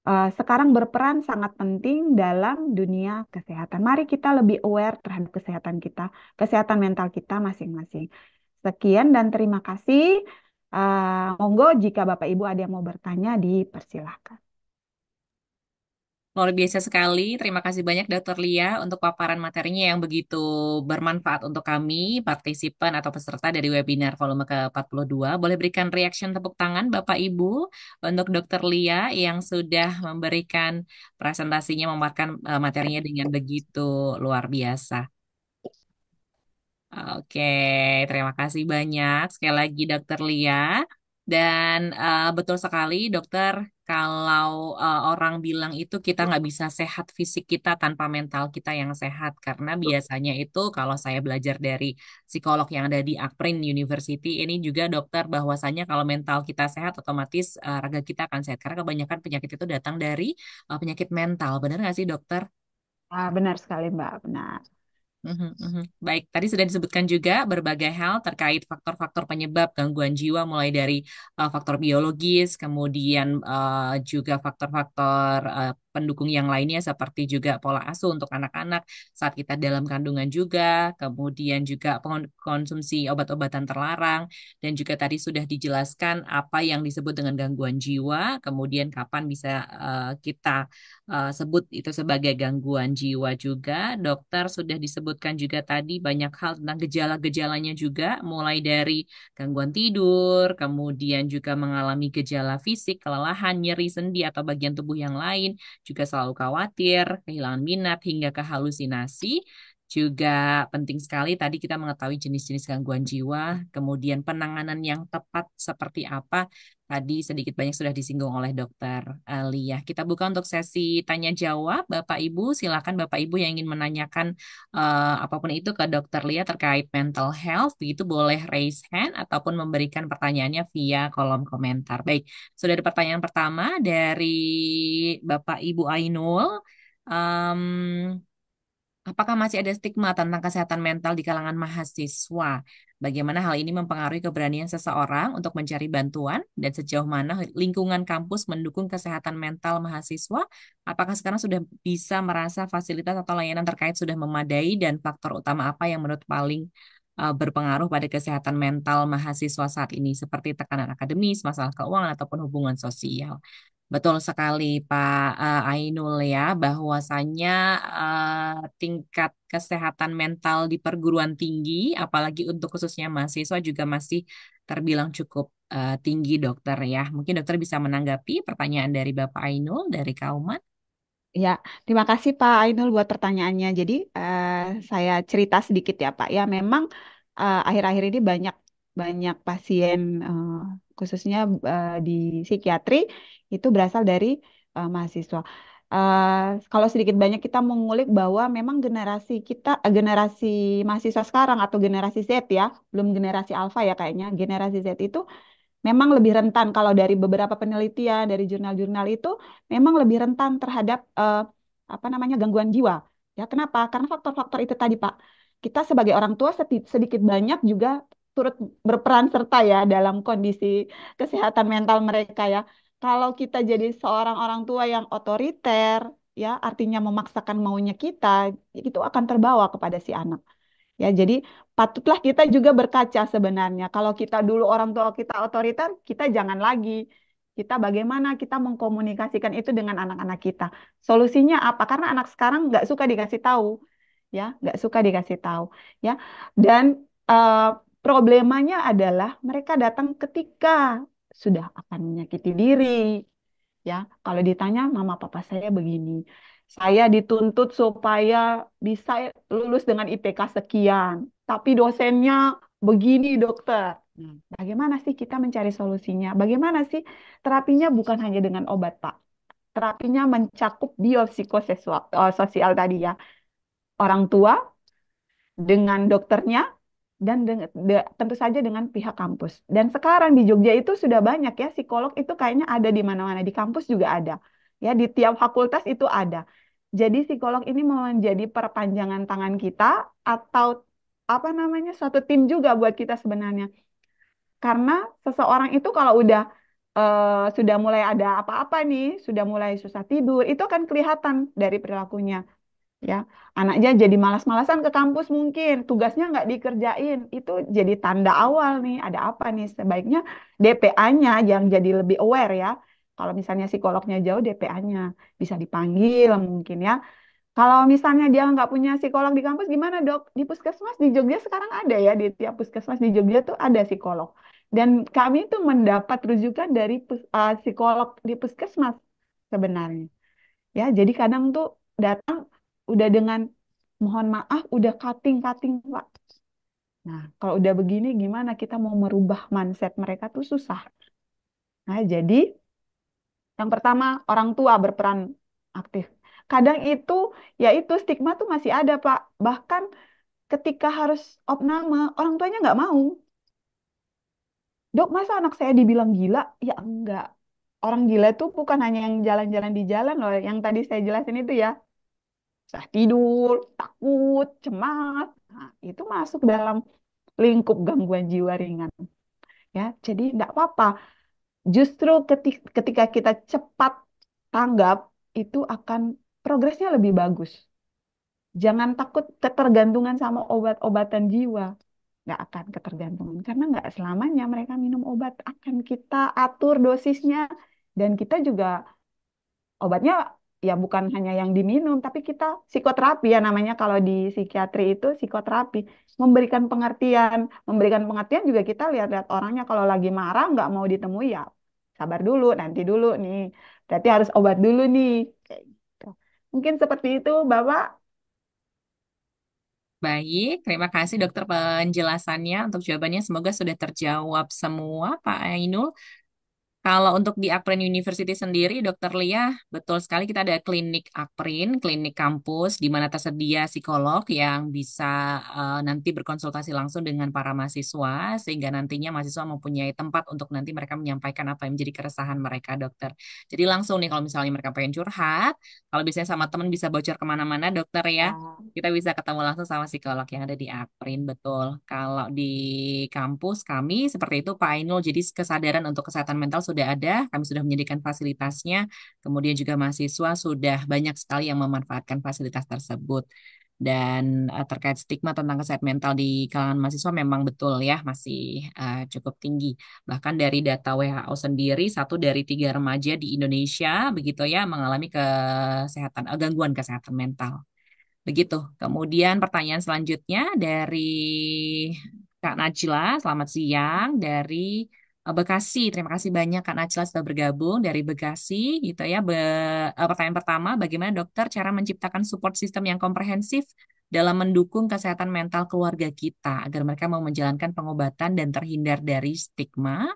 sekarang berperan sangat penting dalam dunia kesehatan. Mari kita lebih aware terhadap kesehatan kita, kesehatan mental kita masing-masing. Sekian dan terima kasih. Monggo jika Bapak Ibu ada yang mau bertanya, dipersilahkan. Luar biasa sekali. Terima kasih banyak Dokter Lia untuk paparan materinya yang begitu bermanfaat untuk kami, partisipan atau peserta dari webinar volume ke-42. Boleh berikan reaction tepuk tangan Bapak Ibu untuk Dokter Lia yang sudah memberikan presentasinya, memaparkan materinya dengan begitu luar biasa. Oke, terima kasih banyak sekali lagi Dokter Lia. Dan betul sekali dokter, kalau orang bilang itu kita nggak bisa sehat fisik kita tanpa mental kita yang sehat. Karena biasanya itu kalau saya belajar dari psikolog yang ada di Akprin University, ini juga dokter bahwasanya kalau mental kita sehat, otomatis raga kita akan sehat. Karena kebanyakan penyakit itu datang dari penyakit mental. Benar nggak sih dokter? Benar sekali Mbak, benar. Baik, tadi sudah disebutkan juga berbagai hal terkait faktor-faktor penyebab gangguan jiwa, mulai dari faktor biologis, kemudian juga faktor-faktor pendukung yang lainnya seperti juga pola asuh untuk anak-anak saat kita dalam kandungan juga, kemudian juga konsumsi obat-obatan terlarang, dan juga tadi sudah dijelaskan apa yang disebut dengan gangguan jiwa, kemudian kapan bisa kita sebut itu sebagai gangguan jiwa juga. Dokter sudah disebutkan juga tadi banyak hal tentang gejala-gejalanya juga, mulai dari gangguan tidur, kemudian juga mengalami gejala fisik, kelelahan, nyeri sendi atau bagian tubuh yang lain, juga selalu khawatir, kehilangan minat, hingga ke halusinasi. Juga penting sekali tadi kita mengetahui jenis-jenis gangguan jiwa, kemudian penanganan yang tepat seperti apa. Tadi sedikit banyak sudah disinggung oleh Dokter Lia. Kita buka untuk sesi tanya jawab. Bapak Ibu, silakan Bapak Ibu yang ingin menanyakan apapun itu ke Dokter Lia terkait mental health, begitu boleh raise hand ataupun memberikan pertanyaannya via kolom komentar. Baik, sudah ada pertanyaan pertama dari Bapak Ibu Ainul. Em, Apakah masih ada stigma tentang kesehatan mental di kalangan mahasiswa? Bagaimana hal ini mempengaruhi keberanian seseorang untuk mencari bantuan dan sejauh mana lingkungan kampus mendukung kesehatan mental mahasiswa? Apakah sekarang sudah bisa merasa fasilitas atau layanan terkait sudah memadai dan faktor utama apa yang menurut paling berpengaruh pada kesehatan mental mahasiswa saat ini seperti tekanan akademis, masalah keuangan ataupun hubungan sosial? Betul sekali Pak Ainul ya, bahwasannya tingkat kesehatan mental di perguruan tinggi, apalagi untuk khususnya mahasiswa juga masih terbilang cukup tinggi dokter ya. Mungkin dokter bisa menanggapi pertanyaan dari Bapak Ainul dari Kauman. Ya, terima kasih Pak Ainul buat pertanyaannya. Jadi saya cerita sedikit ya Pak. Ya, memang akhir-akhir ini banyak banyak pasien khususnya di psikiatri itu berasal dari mahasiswa. Kalau sedikit banyak kita mengulik bahwa memang generasi kita, generasi mahasiswa sekarang atau generasi Z ya, belum generasi Alpha ya kayaknya. Generasi Z itu memang lebih rentan kalau dari beberapa penelitian dari jurnal-jurnal itu memang lebih rentan terhadap apa namanya gangguan jiwa. Ya, kenapa? Karena faktor-faktor itu tadi, Pak. Kita sebagai orang tua sedikit banyak juga turut berperan serta ya dalam kondisi kesehatan mental mereka ya. Kalau kita jadi seorang orang tua yang otoriter, ya artinya memaksakan maunya kita, itu akan terbawa kepada si anak. Ya, jadi patutlah kita juga berkaca sebenarnya. Kalau kita dulu orang tua kita otoriter, kita jangan lagi. Kita bagaimana kita mengkomunikasikan itu dengan anak-anak kita. Solusinya apa? Karena anak sekarang nggak suka dikasih tahu, ya, nggak suka dikasih tahu, ya. Dan eh, problemanya adalah mereka datang ketika sudah akan menyakiti diri. Ya, kalau ditanya mama papa saya begini, saya dituntut supaya bisa lulus dengan IPK sekian, tapi dosennya begini, dokter. Bagaimana sih kita mencari solusinya? Bagaimana sih terapinya bukan hanya dengan obat, Pak. Terapinya mencakup biopsikososial sosial tadi ya. Orang tua dengan dokternya dan tentu saja dengan pihak kampus. Dan sekarang di Jogja itu sudah banyak ya psikolog itu kayaknya ada di mana-mana, di kampus juga ada. Ya, di tiap fakultas itu ada. Jadi psikolog ini mau menjadi perpanjangan tangan kita atau apa namanya suatu tim juga buat kita sebenarnya. Karena seseorang itu kalau udah sudah mulai ada apa-apa nih, sudah mulai susah tidur, itu akan kelihatan dari perilakunya. Ya, anaknya jadi malas-malasan ke kampus mungkin, tugasnya nggak dikerjain, itu jadi tanda awal nih, ada apa nih, sebaiknya DPA-nya yang jadi lebih aware ya, kalau misalnya psikolognya jauh, DPA-nya bisa dipanggil mungkin ya, kalau misalnya dia nggak punya psikolog di kampus, gimana dok? Di puskesmas di Jogja sekarang ada ya, di tiap puskesmas di Jogja tuh ada psikolog, dan kami tuh mendapat rujukan dari psikolog di puskesmas sebenarnya. Ya, jadi kadang tuh datang udah dengan mohon maaf udah cutting-cutting, Pak. Nah, kalau udah begini gimana kita mau merubah mindset mereka tuh susah. Nah, jadi yang pertama orang tua berperan aktif. Kadang itu ya itu stigma tuh masih ada, Pak. Bahkan ketika harus opname, orang tuanya nggak mau. Dok, masa anak saya dibilang gila? Ya enggak. Orang gila itu bukan hanya yang jalan-jalan di jalan loh, yang tadi saya jelasin itu ya. Susah tidur, takut, cemas. Nah, itu masuk dalam lingkup gangguan jiwa ringan. Ya, jadi tidak apa-apa. Justru ketika kita cepat tanggap, itu akan progresnya lebih bagus. Jangan takut ketergantungan sama obat-obatan jiwa. Nggak akan ketergantungan. Karena nggak selamanya mereka minum obat. Akan kita atur dosisnya. Dan kita juga obatnya ya bukan hanya yang diminum, tapi kita psikoterapi ya namanya kalau di psikiatri itu psikoterapi, memberikan pengertian, memberikan pengertian juga kita lihat-lihat orangnya kalau lagi marah nggak mau ditemui ya sabar dulu, nanti dulu nih, berarti harus obat dulu nih, kayak gitu. Mungkin seperti itu, Bapak. Baik, terima kasih dokter penjelasannya untuk jawabannya. Semoga sudah terjawab semua, Pak Ainul. Kalau untuk di Akprin University sendiri, Dokter Lia, betul sekali kita ada klinik Akprin, klinik kampus, di mana tersedia psikolog yang bisa nanti berkonsultasi langsung dengan para mahasiswa, sehingga nantinya mahasiswa mempunyai tempat untuk nanti mereka menyampaikan apa yang menjadi keresahan mereka, dokter. Jadi langsung nih, kalau misalnya mereka pengen curhat, kalau biasanya sama teman bisa bocor kemana-mana, dokter ya, Ya, kita bisa ketemu langsung sama psikolog yang ada di Akprin, betul. Kalau di kampus kami seperti itu Pak Ainul, jadi kesadaran untuk kesehatan mental sudah ada, kami sudah menyediakan fasilitasnya, kemudian juga mahasiswa sudah banyak sekali yang memanfaatkan fasilitas tersebut. Dan terkait stigma tentang kesehatan mental di kalangan mahasiswa memang betul ya, masih cukup tinggi. Bahkan dari data WHO sendiri, 1 dari 3 remaja di Indonesia begitu ya mengalami kesehatan, gangguan kesehatan mental. Begitu. Kemudian pertanyaan selanjutnya dari Kak Najla, selamat siang dari Bekasi. Terima kasih banyak Kak Najla sudah bergabung dari Bekasi gitu ya. Pertanyaan pertama, bagaimana dokter cara menciptakan support system yang komprehensif dalam mendukung kesehatan mental keluarga kita agar mereka mau menjalankan pengobatan dan terhindar dari stigma.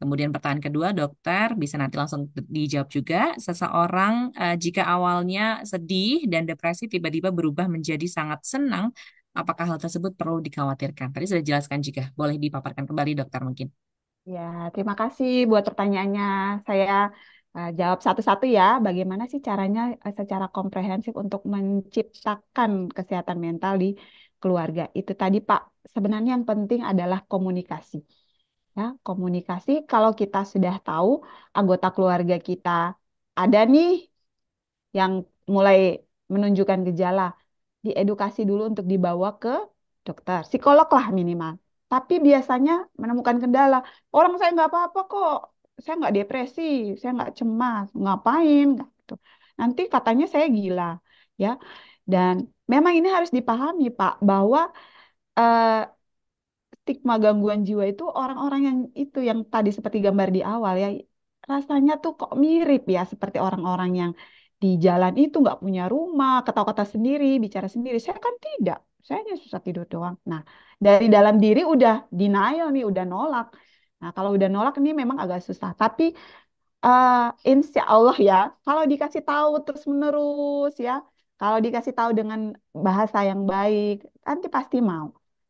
Kemudian pertanyaan kedua, dokter bisa nanti langsung dijawab juga. Seseorang jika awalnya sedih dan depresi tiba-tiba berubah menjadi sangat senang, apakah hal tersebut perlu dikhawatirkan? Tadi sudah dijelaskan juga. Boleh dipaparkan kembali dokter mungkin. Ya, terima kasih buat pertanyaannya. Saya jawab satu-satu ya. Bagaimana sih caranya secara komprehensif untuk menciptakan kesehatan mental di keluarga? Itu tadi, Pak. Sebenarnya yang penting adalah komunikasi. Ya, komunikasi. Kalau kita sudah tahu anggota keluarga kita ada nih yang mulai menunjukkan gejala, diedukasi dulu untuk dibawa ke dokter, psikolog lah minimal. Tapi biasanya menemukan kendala. Orang saya nggak apa-apa kok, saya nggak depresi, saya nggak cemas, ngapain? Nggak gitu. Nanti katanya saya gila, ya. Dan memang ini harus dipahami, Pak, bahwa eh, stigma gangguan jiwa itu orang-orang yang itu yang tadi seperti gambar di awal ya rasanya tuh kok mirip ya seperti orang-orang yang di jalan itu nggak punya rumah ketawa-ketawa sendiri bicara sendiri saya kan tidak saya hanya susah tidur doang nah dari dalam diri udah denial nih udah nolak nah kalau udah nolak ini memang agak susah tapi eh insya Allah ya, kalau dikasih tahu terus-menerus ya, kalau dikasih tahu dengan bahasa yang baik, nanti pasti mau.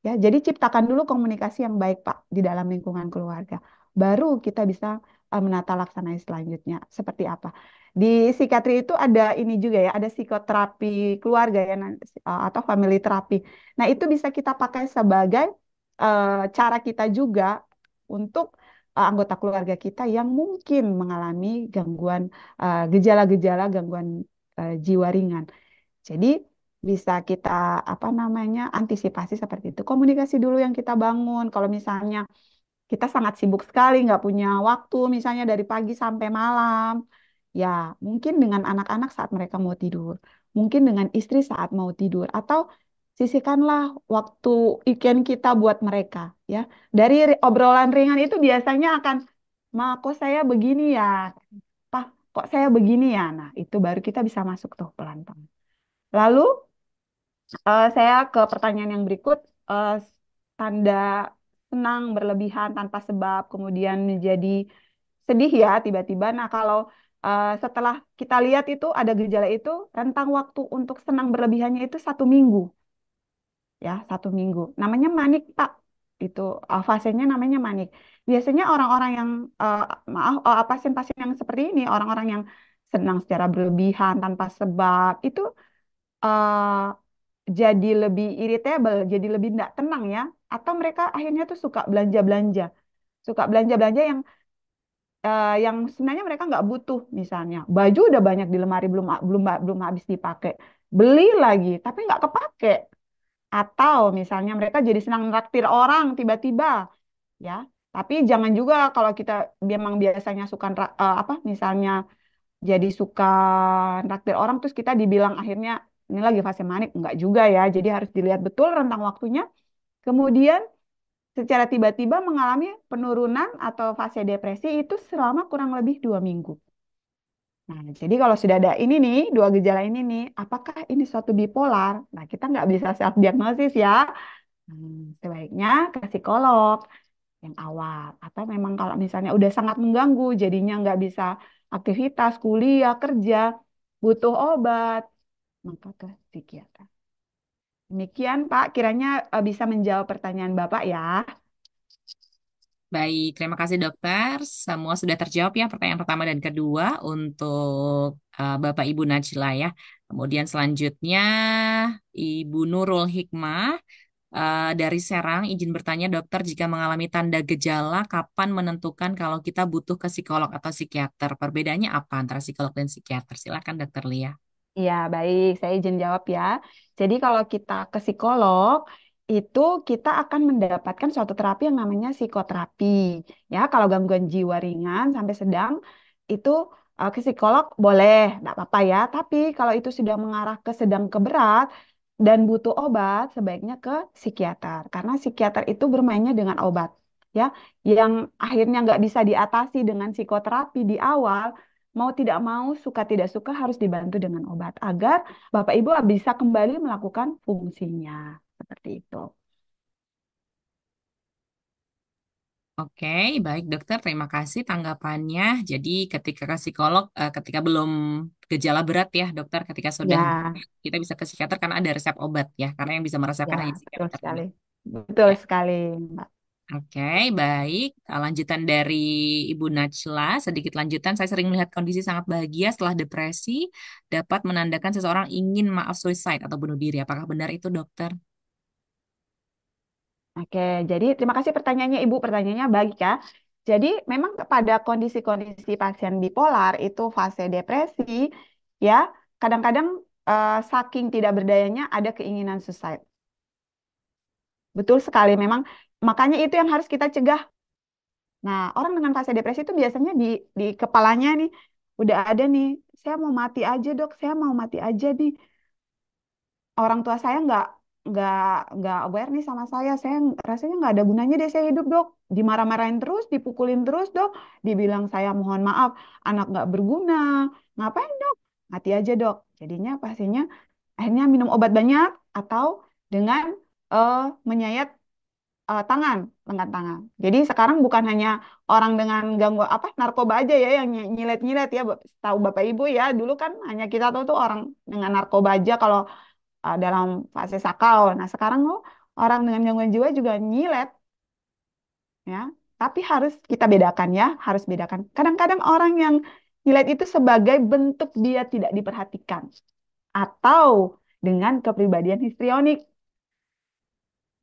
Ya, jadi ciptakan dulu komunikasi yang baik, Pak, di dalam lingkungan keluarga. Baru kita bisa menata laksana selanjutnya. Seperti apa? Di psikiatri itu ada ini juga ya, ada psikoterapi keluarga ya, atau family terapi. Nah, itu bisa kita pakai sebagai cara kita juga untuk anggota keluarga kita yang mungkin mengalami gangguan gejala-gejala gangguan jiwa ringan. Jadi bisa kita apa namanya antisipasi seperti itu. Komunikasi dulu yang kita bangun. Kalau misalnya kita sangat sibuk sekali, nggak punya waktu, misalnya dari pagi sampai malam, ya mungkin dengan anak-anak saat mereka mau tidur, mungkin dengan istri saat mau tidur, atau sisihkanlah waktu weekend kita buat mereka, ya. Dari obrolan ringan itu biasanya akan, Ma, kok saya begini ya? Pak, kok saya begini ya? Nah, itu baru kita bisa masuk tuh pelan-pelan. Lalu saya ke pertanyaan yang berikut, tanda senang berlebihan tanpa sebab, kemudian menjadi sedih ya tiba-tiba. Nah, kalau setelah kita lihat itu ada gejala itu, rentang waktu untuk senang berlebihannya itu 1 minggu, ya 1 minggu. Namanya manik, Pak. Itu fasenya namanya manik. Biasanya orang-orang yang eh, maaf pasien-pasien yang seperti ini, orang-orang yang senang secara berlebihan tanpa sebab itu eh, jadi lebih irritable, jadi lebih tidak tenang ya. Atau mereka akhirnya tuh suka belanja-belanja, suka belanja-belanja yang sebenarnya mereka nggak butuh. Misalnya baju udah banyak di lemari belum belum belum habis dipakai, beli lagi tapi nggak kepake. Atau misalnya mereka jadi senang traktir orang tiba-tiba, ya. Tapi jangan juga kalau kita memang biasanya suka apa misalnya jadi suka traktir orang terus kita dibilang akhirnya ini lagi fase manik enggak juga ya jadi harus dilihat betul rentang waktunya kemudian secara tiba-tiba mengalami penurunan atau fase depresi itu selama kurang lebih 2 minggu. Nah, jadi kalau sudah ada ini nih, dua gejala ini nih, apakah ini suatu bipolar? Nah, kita nggak bisa self diagnosis ya. Sebaiknya ke psikolog yang awal. Atau memang kalau misalnya udah sangat mengganggu, jadinya nggak bisa aktivitas, kuliah, kerja, butuh obat, maka ke psikiater. Demikian, Pak. Kiranya bisa menjawab pertanyaan Bapak ya. Baik, terima kasih dokter. Semua sudah terjawab ya pertanyaan pertama dan kedua untuk Bapak Ibu Najla ya. Kemudian selanjutnya Ibu Nurul Hikmah dari Serang izin bertanya dokter jika mengalami tanda gejala kapan menentukan kalau kita butuh ke psikolog atau psikiater? Perbedaannya apa antara psikolog dan psikiater? Silakan dokter Lia. Iya, baik. Saya izin jawab ya. Jadi kalau kita ke psikolog, itu kita akan mendapatkan suatu terapi yang namanya psikoterapi. Ya, kalau gangguan jiwa ringan sampai sedang, itu ke psikolog boleh, tidak apa-apa ya. Tapi kalau itu sudah mengarah ke sedang ke berat dan butuh obat, sebaiknya ke psikiater. Karena psikiater itu bermainnya dengan obat. Ya, yang akhirnya nggak bisa diatasi dengan psikoterapi di awal, mau tidak mau, suka tidak suka harus dibantu dengan obat agar Bapak Ibu bisa kembali melakukan fungsinya. Seperti itu. Oke, baik dokter, terima kasih tanggapannya. Jadi ketika ke psikolog, ketika belum gejala berat ya dokter, ketika sudah Ya, kita bisa ke psikiater karena ada resep obat ya, karena yang bisa meresepkan ya, hanya betul psikiater. sekali. Betul Ya, sekali, Mbak. Oke, baik. Lanjutan dari Ibu Najla, sedikit lanjutan. Saya sering melihat kondisi sangat bahagia setelah depresi dapat menandakan seseorang ingin maaf suicide atau bunuh diri. Apakah benar itu, dokter? Oke, jadi terima kasih pertanyaannya Ibu. Pertanyaannya baik ya. Jadi memang pada kondisi-kondisi pasien bipolar itu fase depresi, ya kadang-kadang saking tidak berdayanya ada keinginan suicide. Betul sekali, memang makanya itu yang harus kita cegah. Nah, orang dengan fase depresi itu biasanya di kepalanya nih udah ada nih, saya mau mati aja dok, saya mau mati aja nih. Orang tua saya nggak nggak aware nih sama saya rasanya nggak ada gunanya deh saya hidup dok, dimarah-marahin terus, dipukulin terus dok, dibilang saya mohon maaf anak nggak berguna, ngapain dok, mati aja dok. Jadinya pastinya akhirnya minum obat banyak atau dengan eh, menyayat tangan, lengan tangan. Jadi sekarang bukan hanya orang dengan gangguan apa narkoba aja ya yang nyilet-nyilet ya. Tahu Bapak Ibu ya, dulu kan hanya kita tahu tuh orang dengan narkoba aja kalau dalam fase sakau. Nah, sekarang lo orang dengan gangguan jiwa juga nyilet ya. Tapi harus kita bedakan ya, harus bedakan. Kadang-kadang orang yang nyilet itu sebagai bentuk dia tidak diperhatikan atau dengan kepribadian histrionik.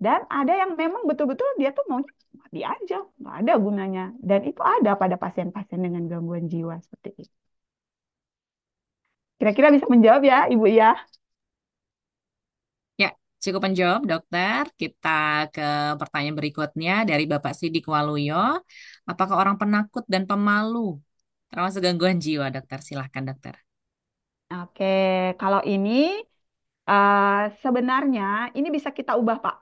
Dan ada yang memang betul-betul dia tuh maunya mati aja, nggak ada gunanya. Dan itu ada pada pasien-pasien dengan gangguan jiwa seperti itu. Kira-kira bisa menjawab ya, Ibu ya? Ya, cukup menjawab, dokter. Kita ke pertanyaan berikutnya dari Bapak Sidik Waluyo. Apakah orang penakut dan pemalu termasuk gangguan jiwa, dokter? Silahkan, dokter. Oke, kalau ini eh, sebenarnya ini bisa kita ubah, Pak.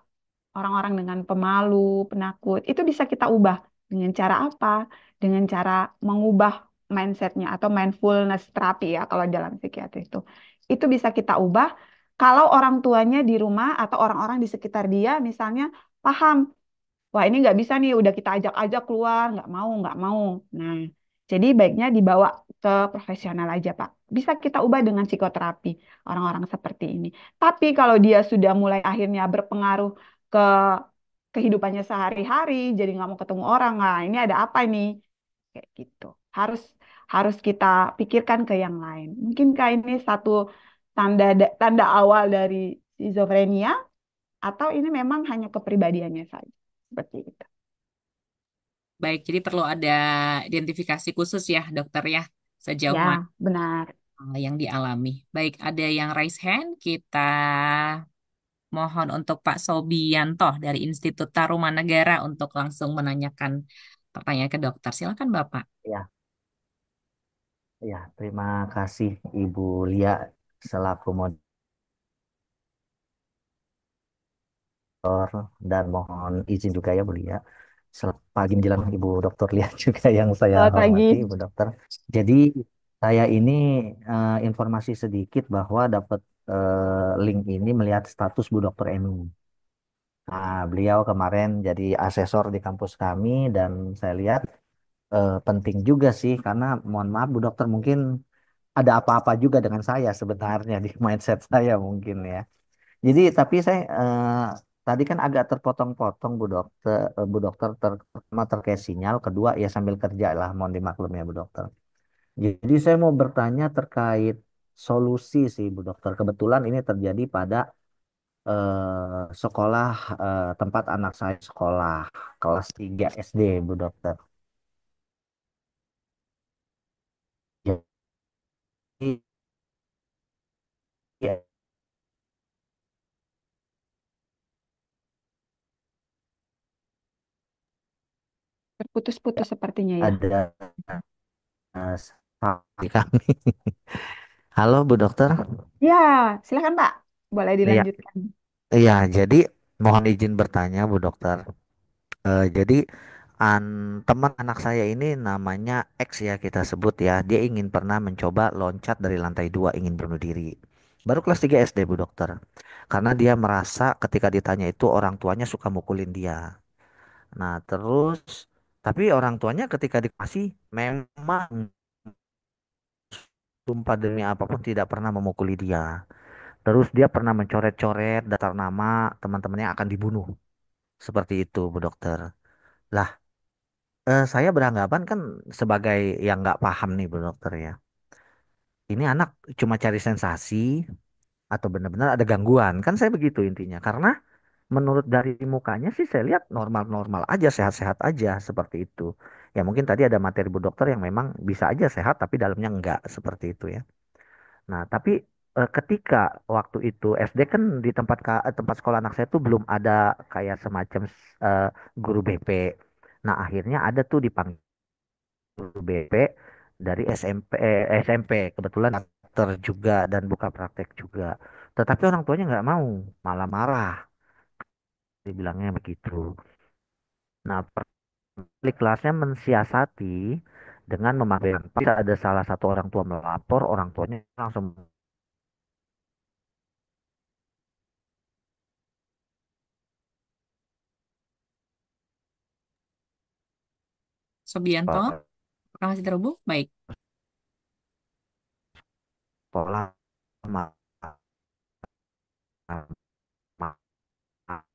Orang-orang dengan pemalu, penakut, itu bisa kita ubah. Dengan cara apa? Dengan cara mengubah mindsetnya atau mindfulness terapi ya, kalau dalam psikiatri itu. Itu bisa kita ubah kalau orang tuanya di rumah atau orang-orang di sekitar dia misalnya paham, wah ini nggak bisa nih, udah kita ajak-ajak keluar, nggak mau. Nah, jadi baiknya dibawa ke profesional aja, Pak. Bisa kita ubah dengan psikoterapi orang-orang seperti ini. Tapi kalau dia sudah mulai akhirnya berpengaruh ke kehidupannya sehari-hari, jadi nggak mau ketemu orang, nah ini ada apa ini? Kayak gitu. Harus harus kita pikirkan ke yang lain. Mungkinkah ini satu tanda awal dari skizofrenia atau ini memang hanya kepribadiannya saja? Seperti itu. Baik, jadi perlu ada identifikasi khusus ya, dokter ya, sejauh mana Ya, benar. yang dialami. Baik, ada yang raise hand. Kita mohon untuk Pak Sobianto dari Institut Tarumanegara untuk langsung menanyakan pertanyaan ke dokter. Silakan, Bapak. Ya, ya, terima kasih Ibu Lia selaku moderator dan mohon izin juga ya Bu Lia. Selamat pagi menjelang Ibu Dokter Lia juga yang saya Selamat hormati pagi. Ibu Dokter. Jadi saya ini informasi sedikit bahwa dapat link ini melihat status Bu Dokter Eni. Nah, beliau kemarin jadi asesor di kampus kami dan saya lihat penting juga sih karena mohon maaf Bu Dokter mungkin ada apa-apa juga dengan saya sebenarnya di mindset saya mungkin ya. Jadi tapi saya tadi kan agak terpotong-potong Bu Dokter pertama terkait sinyal, kedua ya sambil kerja lah mohon dimaklum ya Bu Dokter. Jadi saya mau bertanya terkait solusi sih Bu Dokter. Kebetulan ini terjadi pada sekolah tempat anak saya sekolah kelas 3 SD Bu Dokter. Jadi ya, Terputus-putus sepertinya ya. ada di kami. Halo Bu Dokter. Ya, silakan Pak. Boleh Iya, dilanjutkan. iya. Jadi mohon izin bertanya Bu Dokter. Jadi teman anak saya ini namanya X ya kita sebut ya. Dia ingin pernah mencoba loncat dari lantai 2 ingin bunuh diri. Baru kelas 3 SD Bu Dokter. Karena dia merasa ketika ditanya itu orang tuanya suka mukulin dia. Nah terus tapi orang tuanya ketika dikasih memang sumpah demi apapun tidak pernah memukuli dia. Terus dia pernah mencoret-coret daftar nama teman-temannya yang akan dibunuh. Seperti itu, Bu Dokter. Lah, saya beranggapan kan sebagai yang nggak paham nih Bu Dokter ya. Ini anak cuma cari sensasi atau benar-benar ada gangguan. Kan saya begitu intinya. Karena menurut dari mukanya sih saya lihat normal-normal aja, sehat-sehat aja seperti itu. Ya mungkin tadi ada materi Bu Dokter yang memang bisa aja sehat tapi dalamnya enggak seperti itu ya. Nah, tapi ketika waktu itu SD kan di tempat sekolah anak saya tuh belum ada kayak semacam eh, guru BP. Nah, akhirnya ada tuh dipanggil guru BP dari SMP. Kebetulan dokter juga dan buka praktek juga. Tetapi orang tuanya nggak mau, malah marah. Dibilangnya begitu. Nah, wali kelasnya mensiasati dengan memanggil. Bisa ada salah satu orang tua melapor, orang tuanya langsung Sobianto, ke apakah masih terhubung? Baik. sekolah. Ma- ma- ma-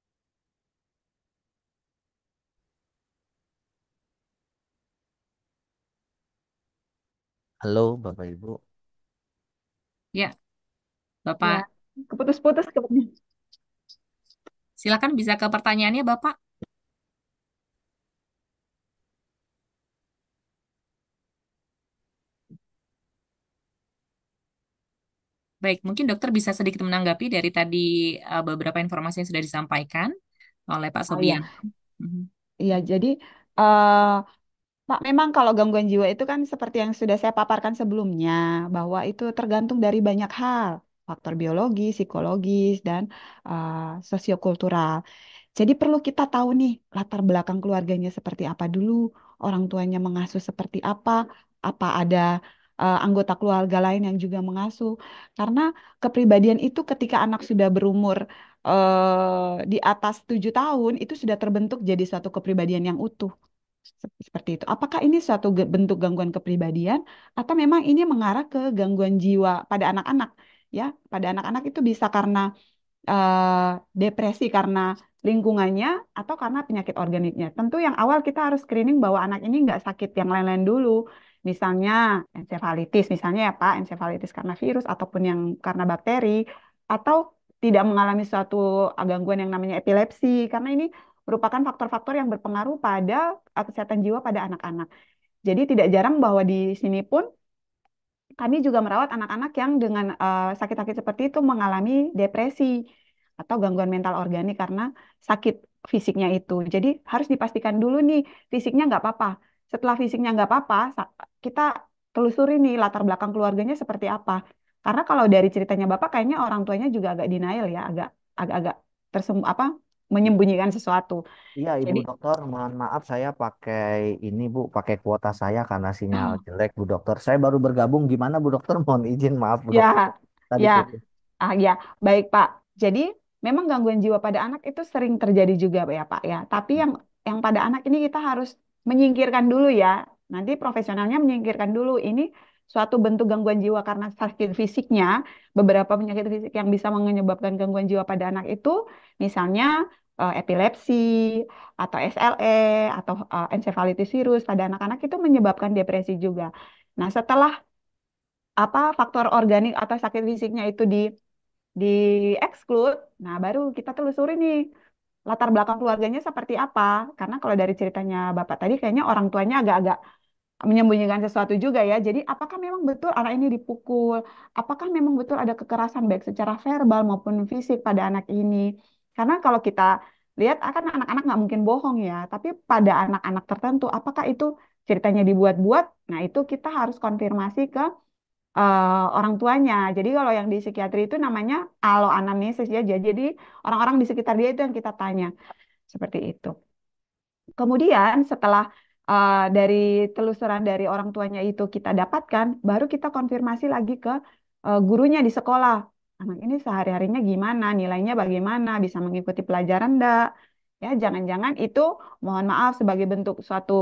Halo Bapak Ibu. Ya, Ya, Bapak, keputus-putus kemudian. silakan bisa ke pertanyaannya, Bapak. Baik, mungkin dokter bisa sedikit menanggapi dari tadi beberapa informasi yang sudah disampaikan oleh Pak Oh ya, Sobian. Mhm. iya. Jadi eh, Pak, memang kalau gangguan jiwa itu kan seperti yang sudah saya paparkan sebelumnya, bahwa itu tergantung dari banyak hal, faktor biologis, psikologis, dan eh, sosiokultural. Jadi perlu kita tahu nih latar belakang keluarganya seperti apa dulu, orang tuanya mengasuh seperti apa ada anggota keluarga lain yang juga mengasuh. Karena kepribadian itu ketika anak sudah berumur di atas 7 tahun, itu sudah terbentuk jadi suatu kepribadian yang utuh. Seperti itu. Apakah ini suatu bentuk gangguan kepribadian atau memang ini mengarah ke gangguan jiwa pada anak-anak? Ya, pada anak-anak itu bisa karena depresi karena lingkungannya atau karena penyakit organiknya. Tentu yang awal kita harus screening bahwa anak ini nggak sakit yang lain-lain dulu. Misalnya ensefalitis, misalnya ya Pak, ensefalitis karena virus ataupun yang karena bakteri, atau tidak mengalami suatu gangguan yang namanya epilepsi, karena ini merupakan faktor-faktor yang berpengaruh pada kesehatan jiwa pada anak-anak. Jadi tidak jarang bahwa di sini pun kami juga merawat anak-anak yang dengan sakit-sakit seperti itu mengalami depresi atau gangguan mental organik karena sakit fisiknya itu. Jadi harus dipastikan dulu nih fisiknya nggak apa-apa. Setelah fisiknya nggak apa-apa, kita telusuri nih latar belakang keluarganya seperti apa. Karena kalau dari ceritanya Bapak kayaknya orang tuanya juga agak denial ya, agak apa menyembunyikan sesuatu. Iya, Ibu Jadi Dokter, mohon maaf saya pakai ini Bu, pakai kuota saya karena sinyal jelek Bu Dokter. Saya baru bergabung, gimana Bu Dokter? Mohon izin, maaf Bu ya, Dokter. Tadi ya. putus. Ya, baik Pak. Jadi memang gangguan jiwa pada anak itu sering terjadi juga ya Pak ya. Tapi yang pada anak ini kita harus menyingkirkan dulu ya. Nanti profesionalnya menyingkirkan dulu ini suatu bentuk gangguan jiwa karena sakit fisiknya. Beberapa penyakit fisik yang bisa menyebabkan gangguan jiwa pada anak itu misalnya epilepsi atau SLE atau encephalitis virus pada anak-anak itu menyebabkan depresi juga. Nah, setelah apa faktor organik atau sakit fisiknya itu di exclude, nah baru kita telusuri nih latar belakang keluarganya seperti apa. Karena kalau dari ceritanya Bapak tadi kayaknya orang tuanya agak-agak menyembunyikan sesuatu juga ya. Jadi apakah memang betul anak ini dipukul? Apakah memang betul ada kekerasan baik secara verbal maupun fisik pada anak ini? Karena kalau kita lihat akan anak-anak nggak mungkin bohong ya. Tapi pada anak-anak tertentu apakah itu ceritanya dibuat-buat? Nah itu kita harus konfirmasi ke orang tuanya. Jadi kalau yang di psikiatri itu namanya aloanamnesis ya. Jadi orang-orang di sekitar dia itu yang kita tanya seperti itu. Kemudian setelah dari telusuran dari orang tuanya itu kita dapatkan, baru kita konfirmasi lagi ke gurunya di sekolah. Anak ini sehari-harinya gimana, nilainya bagaimana, bisa mengikuti pelajaran enggak? Ya, jangan-jangan itu mohon maaf sebagai bentuk suatu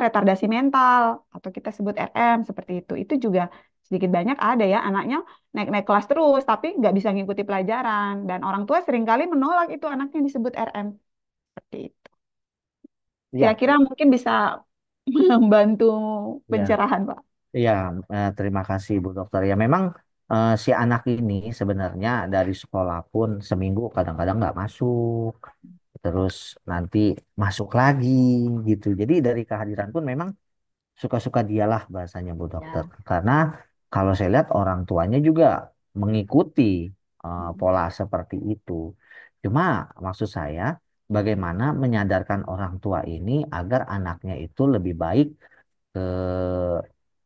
retardasi mental atau kita sebut RM seperti itu. Itu juga sedikit banyak ada ya anaknya naik-naik kelas terus tapi nggak bisa mengikuti pelajaran dan orang tua seringkali menolak itu anaknya disebut RM seperti itu. Ya, Kira-kira mungkin bisa membantu ya. pencerahan, Pak. Iya, terima kasih Bu Dokter. Ya memang si anak ini sebenarnya dari sekolah pun seminggu kadang-kadang nggak masuk, terus nanti masuk lagi gitu. Jadi dari kehadiran pun memang suka-suka dialah bahasanya Bu Dokter. Ya. Karena kalau saya lihat orang tuanya juga mengikuti pola seperti itu. Cuma maksud saya bagaimana menyadarkan orang tua ini agar anaknya itu lebih baik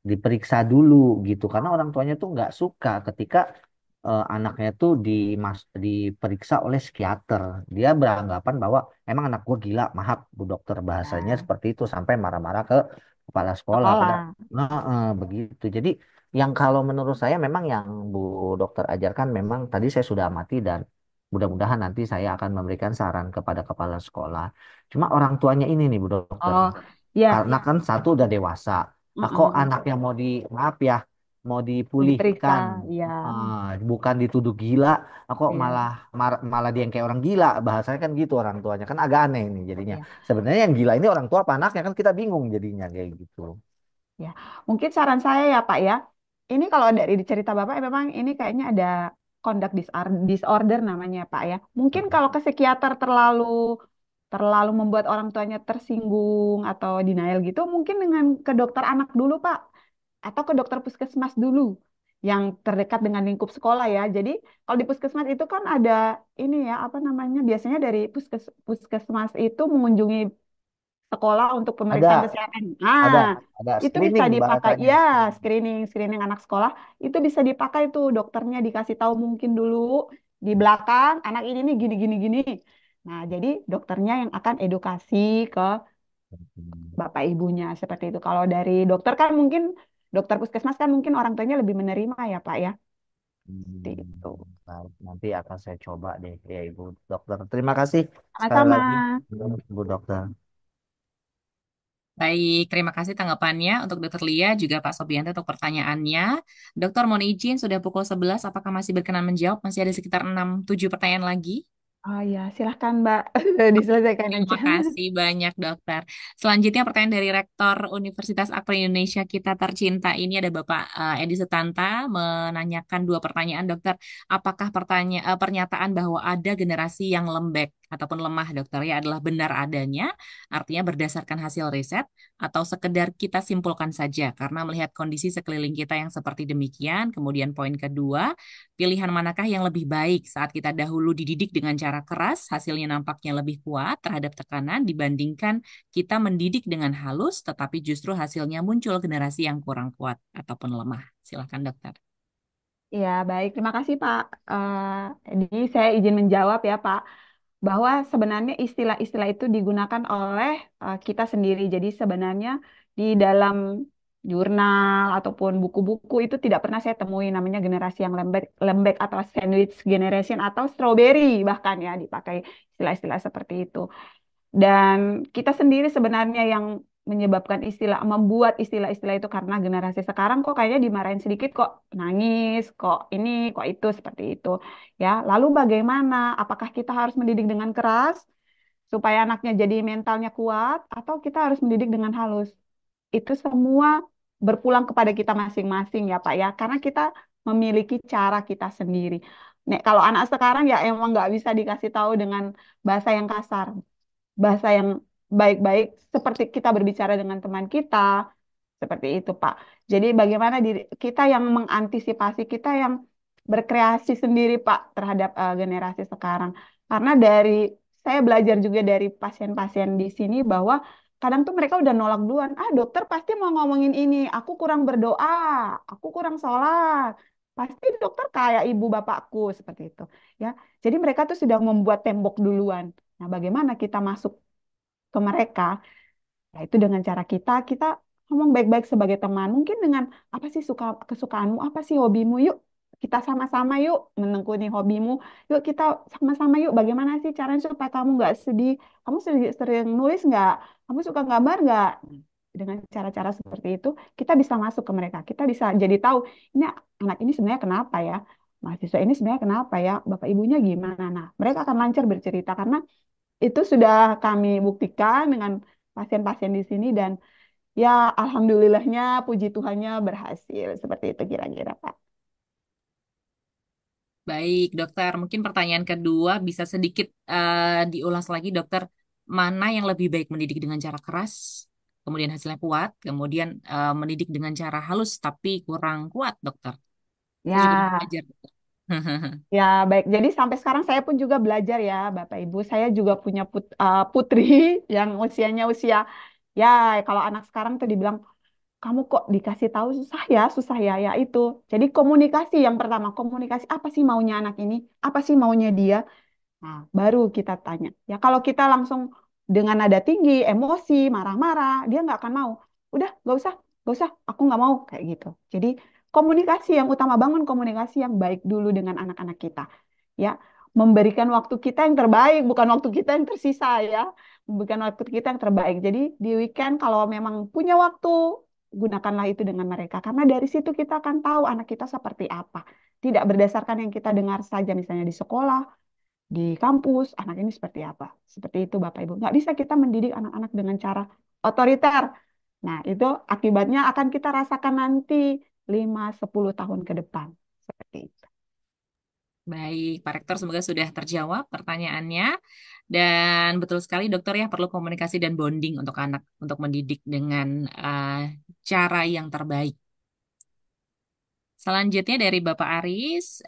diperiksa dulu gitu karena orang tuanya tuh nggak suka ketika anaknya tuh diperiksa oleh psikiater. Dia beranggapan bahwa emang anak gua gila, maaf Bu Dokter bahasanya Ya. seperti itu sampai marah-marah ke kepala sekolah. Padahal Sekolah. begitu. Jadi yang kalau menurut saya memang yang Bu Dokter ajarkan memang tadi saya sudah amati dan mudah-mudahan nanti saya akan memberikan saran kepada kepala sekolah. Cuma orang tuanya ini nih Bu Dokter. Oh, ya. Karena kan satu udah dewasa. Nah, kok Mm-mm. anaknya maaf ya, mau Mau diperiksa, dipulihkan, ya. bukan dituduh gila, kok Iya. malah dia yang kayak orang gila. Bahasanya kan gitu orang tuanya, kan agak aneh nih jadinya. Iya. Sebenarnya yang gila ini orang tua apa anaknya kan kita bingung jadinya kayak gitu. Ya, mungkin saran saya ya Pak ya, ini kalau dari cerita Bapak memang ini kayaknya ada conduct disorder namanya Pak ya. Mungkin kalau ke psikiater terlalu terlalu membuat orang tuanya tersinggung atau denial gitu, mungkin dengan ke dokter anak dulu Pak, atau ke dokter puskesmas dulu yang terdekat dengan lingkup sekolah ya. Jadi kalau di puskesmas itu kan ada ini ya apa namanya biasanya dari puskesmas itu mengunjungi sekolah untuk pemeriksaan Ada kesehatan. ada Nah, ada itu bisa screening dipakai. bahasanya Ya, screening. screening anak sekolah itu bisa dipakai tuh dokternya dikasih tahu mungkin dulu di belakang anak ini nih gini gini gini. Nah, jadi dokternya yang akan edukasi ke bapak ibunya seperti itu. Kalau dari dokter kan mungkin dokter puskesmas kan mungkin orang tuanya lebih menerima ya, Pak ya. Seperti itu. Baik, nanti akan saya coba deh ya Ibu Dokter. Terima kasih sekali Sama-sama. lagi Bu Dokter. Baik, terima kasih tanggapannya untuk Dokter Lia, juga Pak Sobianto untuk pertanyaannya. Dokter, mohon izin, sudah pukul 11, apakah masih berkenan menjawab? Masih ada sekitar 6-7 pertanyaan lagi. Oh ya, silahkan Mbak. Diselesaikan aja. Terima kasih banyak dokter. Selanjutnya pertanyaan dari Rektor Universitas Akron Indonesia kita tercinta ini ada Bapak Edi Sutanta menanyakan dua pertanyaan dokter. Apakah pernyataan bahwa ada generasi yang lembek ataupun lemah dokter ya adalah benar adanya, artinya berdasarkan hasil riset atau sekedar kita simpulkan saja karena melihat kondisi sekeliling kita yang seperti demikian. Kemudian poin kedua, pilihan manakah yang lebih baik saat kita dahulu dididik dengan cara keras, hasilnya nampaknya lebih kuat terhadap tekanan dibandingkan kita mendidik dengan halus, tetapi justru hasilnya muncul generasi yang kurang kuat ataupun lemah. Silakan dokter. Ya, baik. Terima kasih, Pak. Jadi saya izin menjawab ya, Pak, bahwa sebenarnya istilah-istilah itu digunakan oleh kita sendiri. Jadi sebenarnya di dalam jurnal ataupun buku-buku itu tidak pernah saya temui namanya generasi yang lembek, lembek atau sandwich generation atau strawberry bahkan ya dipakai istilah-istilah seperti itu. Dan kita sendiri sebenarnya yang menyebabkan membuat istilah-istilah itu karena generasi sekarang kok kayaknya dimarahin sedikit kok nangis, kok ini, kok itu, seperti itu. Ya, lalu bagaimana? Apakah kita harus mendidik dengan keras supaya anaknya jadi mentalnya kuat atau kita harus mendidik dengan halus? Itu semua berpulang kepada kita masing-masing ya Pak ya, karena kita memiliki cara kita sendiri. Nek, kalau anak sekarang ya emang nggak bisa dikasih tahu dengan bahasa yang kasar, bahasa yang baik-baik seperti kita berbicara dengan teman kita, seperti itu, Pak. Jadi bagaimana diri kita yang mengantisipasi, kita yang berkreasi sendiri, Pak, terhadap generasi sekarang. Karena saya belajar juga dari pasien-pasien di sini bahwa kadang tuh mereka udah nolak duluan. Ah, dokter pasti mau ngomongin ini. Aku kurang berdoa, aku kurang sholat. Pasti dokter kayak ibu bapakku seperti itu, ya. Jadi mereka tuh sudah membuat tembok duluan. Nah, bagaimana kita masuk ke mereka? Ya, itu dengan cara kita ngomong baik-baik sebagai teman. Mungkin dengan apa sih kesukaanmu, apa sih hobimu? Yuk kita sama-sama yuk menekuni hobimu. Yuk kita sama-sama yuk. Bagaimana sih caranya supaya kamu nggak sedih? Kamu sering nulis nggak? Kamu suka gambar nggak? Dengan cara-cara seperti itu, kita bisa masuk ke mereka. Kita bisa jadi tahu ini anak ini sebenarnya kenapa ya? Mahasiswa ini sebenarnya kenapa ya? Bapak ibunya gimana? Nah, mereka akan lancar bercerita karena itu sudah kami buktikan dengan pasien-pasien di sini dan ya alhamdulillahnya puji Tuhannya berhasil seperti itu kira-kira Pak. Baik, dokter. Mungkin pertanyaan kedua bisa sedikit diulas lagi, dokter. Mana yang lebih baik mendidik dengan cara keras, kemudian hasilnya kuat, kemudian mendidik dengan cara halus tapi kurang kuat, dokter? Saya juga mau Ya, belajar, dokter. ya baik. Jadi sampai sekarang saya pun juga belajar ya Bapak Ibu. Saya juga punya putri yang usianya usia ya kalau anak sekarang tuh dibilang kamu kok dikasih tahu susah ya, ya itu. Jadi komunikasi yang pertama, komunikasi apa sih maunya anak ini, apa sih maunya dia. Nah, baru kita tanya. Ya kalau kita langsung dengan nada tinggi, emosi, marah-marah, dia nggak akan mau. Udah, nggak usah, aku nggak mau kayak gitu. Jadi komunikasi yang utama, bangun komunikasi yang baik dulu dengan anak-anak kita. Ya, memberikan waktu kita yang terbaik, bukan waktu kita yang tersisa ya. Bukan waktu kita yang terbaik. Jadi di weekend kalau memang punya waktu, gunakanlah itu dengan mereka. Karena dari situ kita akan tahu anak kita seperti apa. Tidak berdasarkan yang kita dengar saja misalnya di sekolah di kampus, anak ini seperti apa. Seperti itu Bapak Ibu. Nggak bisa kita mendidik anak-anak dengan cara otoriter. Nah, itu akibatnya akan kita rasakan nanti 5-10 tahun ke depan. Seperti itu. Baik, Pak Rektor, semoga sudah terjawab pertanyaannya. Dan betul sekali, dokter ya, perlu komunikasi dan bonding untuk anak, untuk mendidik dengan cara yang terbaik. Selanjutnya dari Bapak Aris,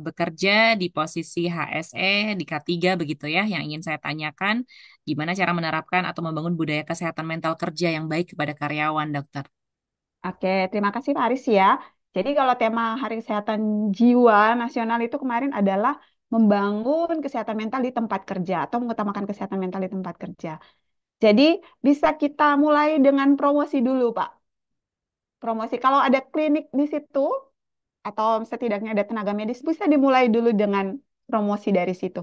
bekerja di posisi HSE di K3 begitu ya, yang ingin saya tanyakan, gimana cara menerapkan atau membangun budaya kesehatan mental kerja yang baik kepada karyawan, dokter? Oke, terima kasih Pak Aris ya. Jadi kalau tema Hari Kesehatan Jiwa Nasional itu kemarin adalah membangun kesehatan mental di tempat kerja atau mengutamakan kesehatan mental di tempat kerja. Jadi bisa kita mulai dengan promosi dulu, Pak. Promosi. Kalau ada klinik di situ, atau setidaknya ada tenaga medis, bisa dimulai dulu dengan promosi dari situ.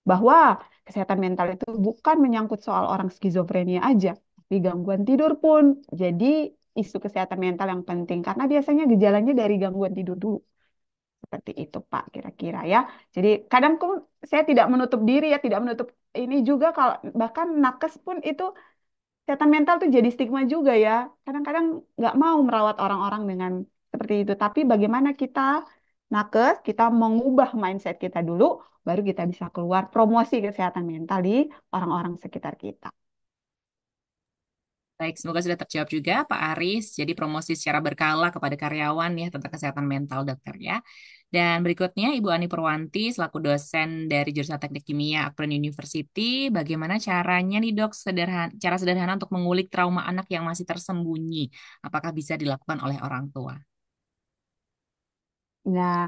Bahwa kesehatan mental itu bukan menyangkut soal orang skizofrenia aja, tapi gangguan tidur pun. Jadi isu kesehatan mental yang penting, karena biasanya gejalanya dari gangguan tidur dulu. Seperti itu, Pak, kira-kira ya. Jadi kadang pun saya tidak menutup diri ya, tidak menutup ini juga kalau bahkan nakes pun itu kesehatan mental tuh jadi stigma juga ya. Kadang-kadang nggak mau merawat orang-orang dengan seperti itu. Tapi bagaimana kita nakes, kita mengubah mindset kita dulu, baru kita bisa keluar promosi kesehatan mental di orang-orang sekitar kita. Baik, semoga sudah terjawab juga, Pak Aris. Jadi promosi secara berkala kepada karyawan ya tentang kesehatan mental, dokter ya. Dan berikutnya, Ibu Ani Purwanti, selaku dosen dari jurusan Teknik Kimia Akron University, bagaimana caranya nih dok, cara sederhana untuk mengulik trauma anak yang masih tersembunyi? Apakah bisa dilakukan oleh orang tua? Nah,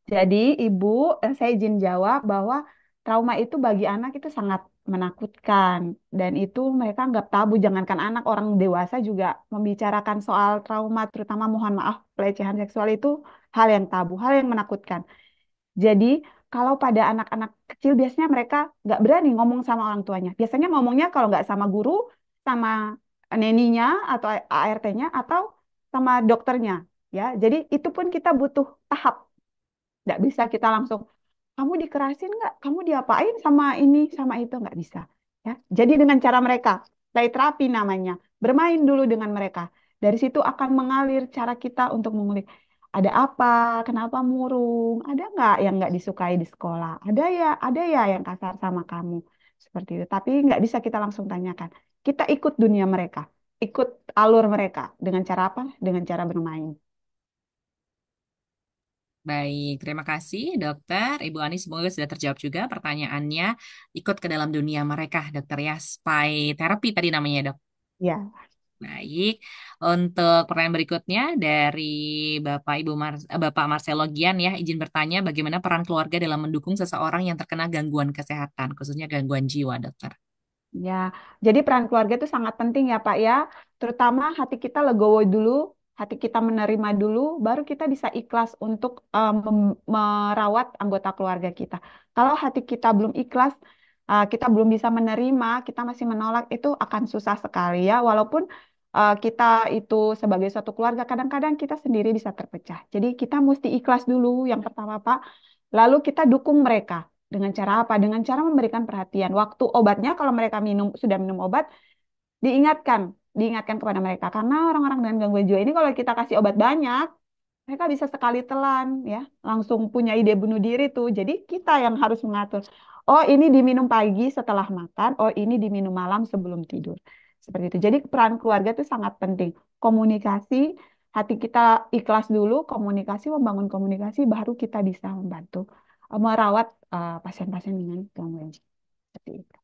jadi Ibu, saya izin jawab bahwa trauma itu bagi anak itu sangat menakutkan dan itu mereka anggap tabu. Jangankan anak, orang dewasa juga membicarakan soal trauma, terutama mohon maaf pelecehan seksual itu hal yang tabu, hal yang menakutkan. Jadi kalau pada anak-anak kecil biasanya mereka nggak berani ngomong sama orang tuanya. Biasanya ngomongnya kalau nggak sama guru, sama neninya atau ART-nya atau sama dokternya. Ya, jadi itu pun kita butuh tahap. Nggak bisa kita langsung, kamu dikerasin nggak? Kamu diapain sama ini, sama itu? Nggak bisa. Ya. Jadi dengan cara mereka, play terapi namanya, bermain dulu dengan mereka. Dari situ akan mengalir cara kita untuk mengulik. Ada apa? Kenapa murung? Ada nggak yang nggak disukai di sekolah? Ada ya yang kasar sama kamu. Seperti itu. Tapi nggak bisa kita langsung tanyakan. Kita ikut dunia mereka, ikut alur mereka. Dengan cara apa? Dengan cara bermain. Baik, terima kasih dokter. Ibu Ani semoga sudah terjawab juga pertanyaannya. Ikut ke dalam dunia mereka, dokter ya. Spy therapy tadi namanya dok. Ya. Baik, untuk pertanyaan berikutnya dari Bapak Marcelo Gian ya, izin bertanya bagaimana peran keluarga dalam mendukung seseorang yang terkena gangguan kesehatan, khususnya gangguan jiwa, dokter. Ya, jadi peran keluarga itu sangat penting ya Pak ya. Terutama hati kita legowo dulu, hati kita menerima dulu, baru kita bisa ikhlas untuk merawat anggota keluarga kita. Kalau hati kita belum ikhlas, kita belum bisa menerima, kita masih menolak, itu akan susah sekali ya. Walaupun kita itu sebagai suatu keluarga, kadang-kadang kita sendiri bisa terpecah. Jadi kita mesti ikhlas dulu yang pertama Pak. Lalu kita dukung mereka. Dengan cara apa? Dengan cara memberikan perhatian. Waktu obatnya, kalau mereka sudah minum obat, diingatkan, diingatkan kepada mereka. Karena orang-orang dengan gangguan jiwa ini kalau kita kasih obat banyak, mereka bisa sekali telan ya, langsung punya ide bunuh diri tuh. Jadi kita yang harus mengatur. Oh, ini diminum pagi setelah makan, oh ini diminum malam sebelum tidur. Seperti itu. Jadi peran keluarga itu sangat penting. Komunikasi, hati kita ikhlas dulu, komunikasi, membangun komunikasi, baru kita bisa membantu merawat pasien-pasien dengan gangguan jiwa. Seperti itu.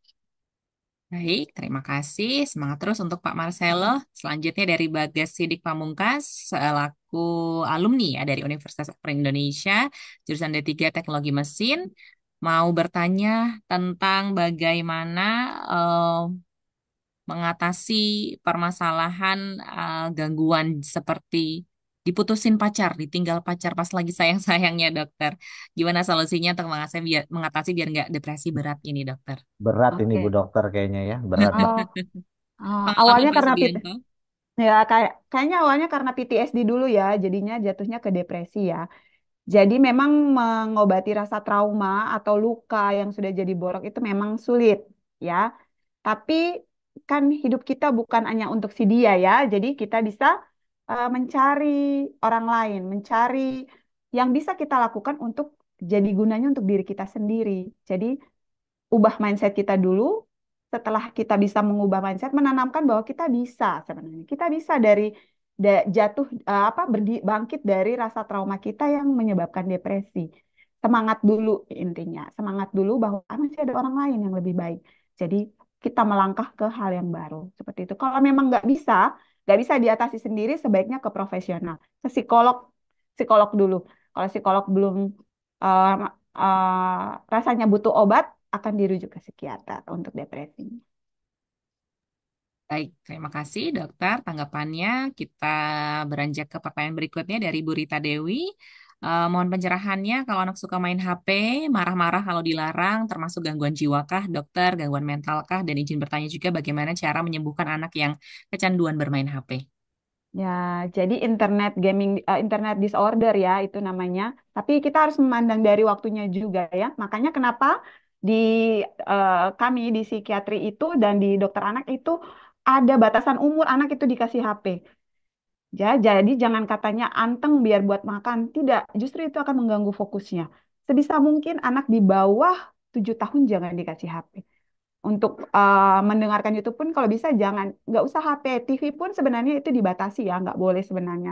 Baik, terima kasih. Semangat terus untuk Pak Marcelo. Selanjutnya dari Bagas Sidik Pamungkas, selaku alumni ya dari Universitas Indonesia, jurusan D3 Teknologi Mesin, mau bertanya tentang bagaimana eh, mengatasi permasalahan gangguan seperti diputusin pacar, ditinggal pacar pas lagi sayang-sayangnya, dokter. Gimana solusinya untuk mengatasi biar nggak depresi berat ini, dokter? Berat ini Bu Oke. Dokter kayaknya ya, berat ya. Oh, Pengalaman awalnya Pak karena Subianto. ya kayaknya awalnya karena PTSD dulu ya, jadinya jatuhnya ke depresi ya. Jadi memang mengobati rasa trauma atau luka yang sudah jadi borok itu memang sulit ya. Tapi kan hidup kita bukan hanya untuk si dia ya. Jadi kita bisa mencari orang lain, mencari yang bisa kita lakukan untuk jadi gunanya untuk diri kita sendiri. Jadi ubah mindset kita dulu. Setelah kita bisa mengubah mindset, menanamkan bahwa kita bisa sebenarnya. Kita bisa dari jatuh bangkit dari rasa trauma kita yang menyebabkan depresi. Semangat dulu intinya. Semangat dulu bahwa masih ada orang lain yang lebih baik. Jadi kita melangkah ke hal yang baru. Seperti itu. Kalau memang nggak bisa diatasi sendiri, sebaiknya ke profesional. Ke psikolog, psikolog dulu. Kalau psikolog belum eh, rasanya butuh obat, akan dirujuk ke psikiater untuk depresi. Baik, terima kasih dokter tanggapannya. Kita beranjak ke pertanyaan berikutnya dari Bu Rita Dewi. Mohon pencerahannya kalau anak suka main HP, marah-marah kalau dilarang, termasuk gangguan jiwakah, dokter, gangguan mentalkah, dan izin bertanya juga bagaimana cara menyembuhkan anak yang kecanduan bermain HP. Ya, jadi internet disorder ya itu namanya. Tapi kita harus memandang dari waktunya juga ya. Makanya kenapa di kami di psikiatri itu dan di dokter anak itu ada batasan umur anak itu dikasih HP. Ya, jadi jangan katanya anteng biar buat makan. Tidak, justru itu akan mengganggu fokusnya. Sebisa mungkin anak di bawah 7 tahun jangan dikasih HP. Untuk mendengarkan YouTube pun kalau bisa jangan, nggak usah HP. TV pun sebenarnya itu dibatasi ya, nggak boleh sebenarnya.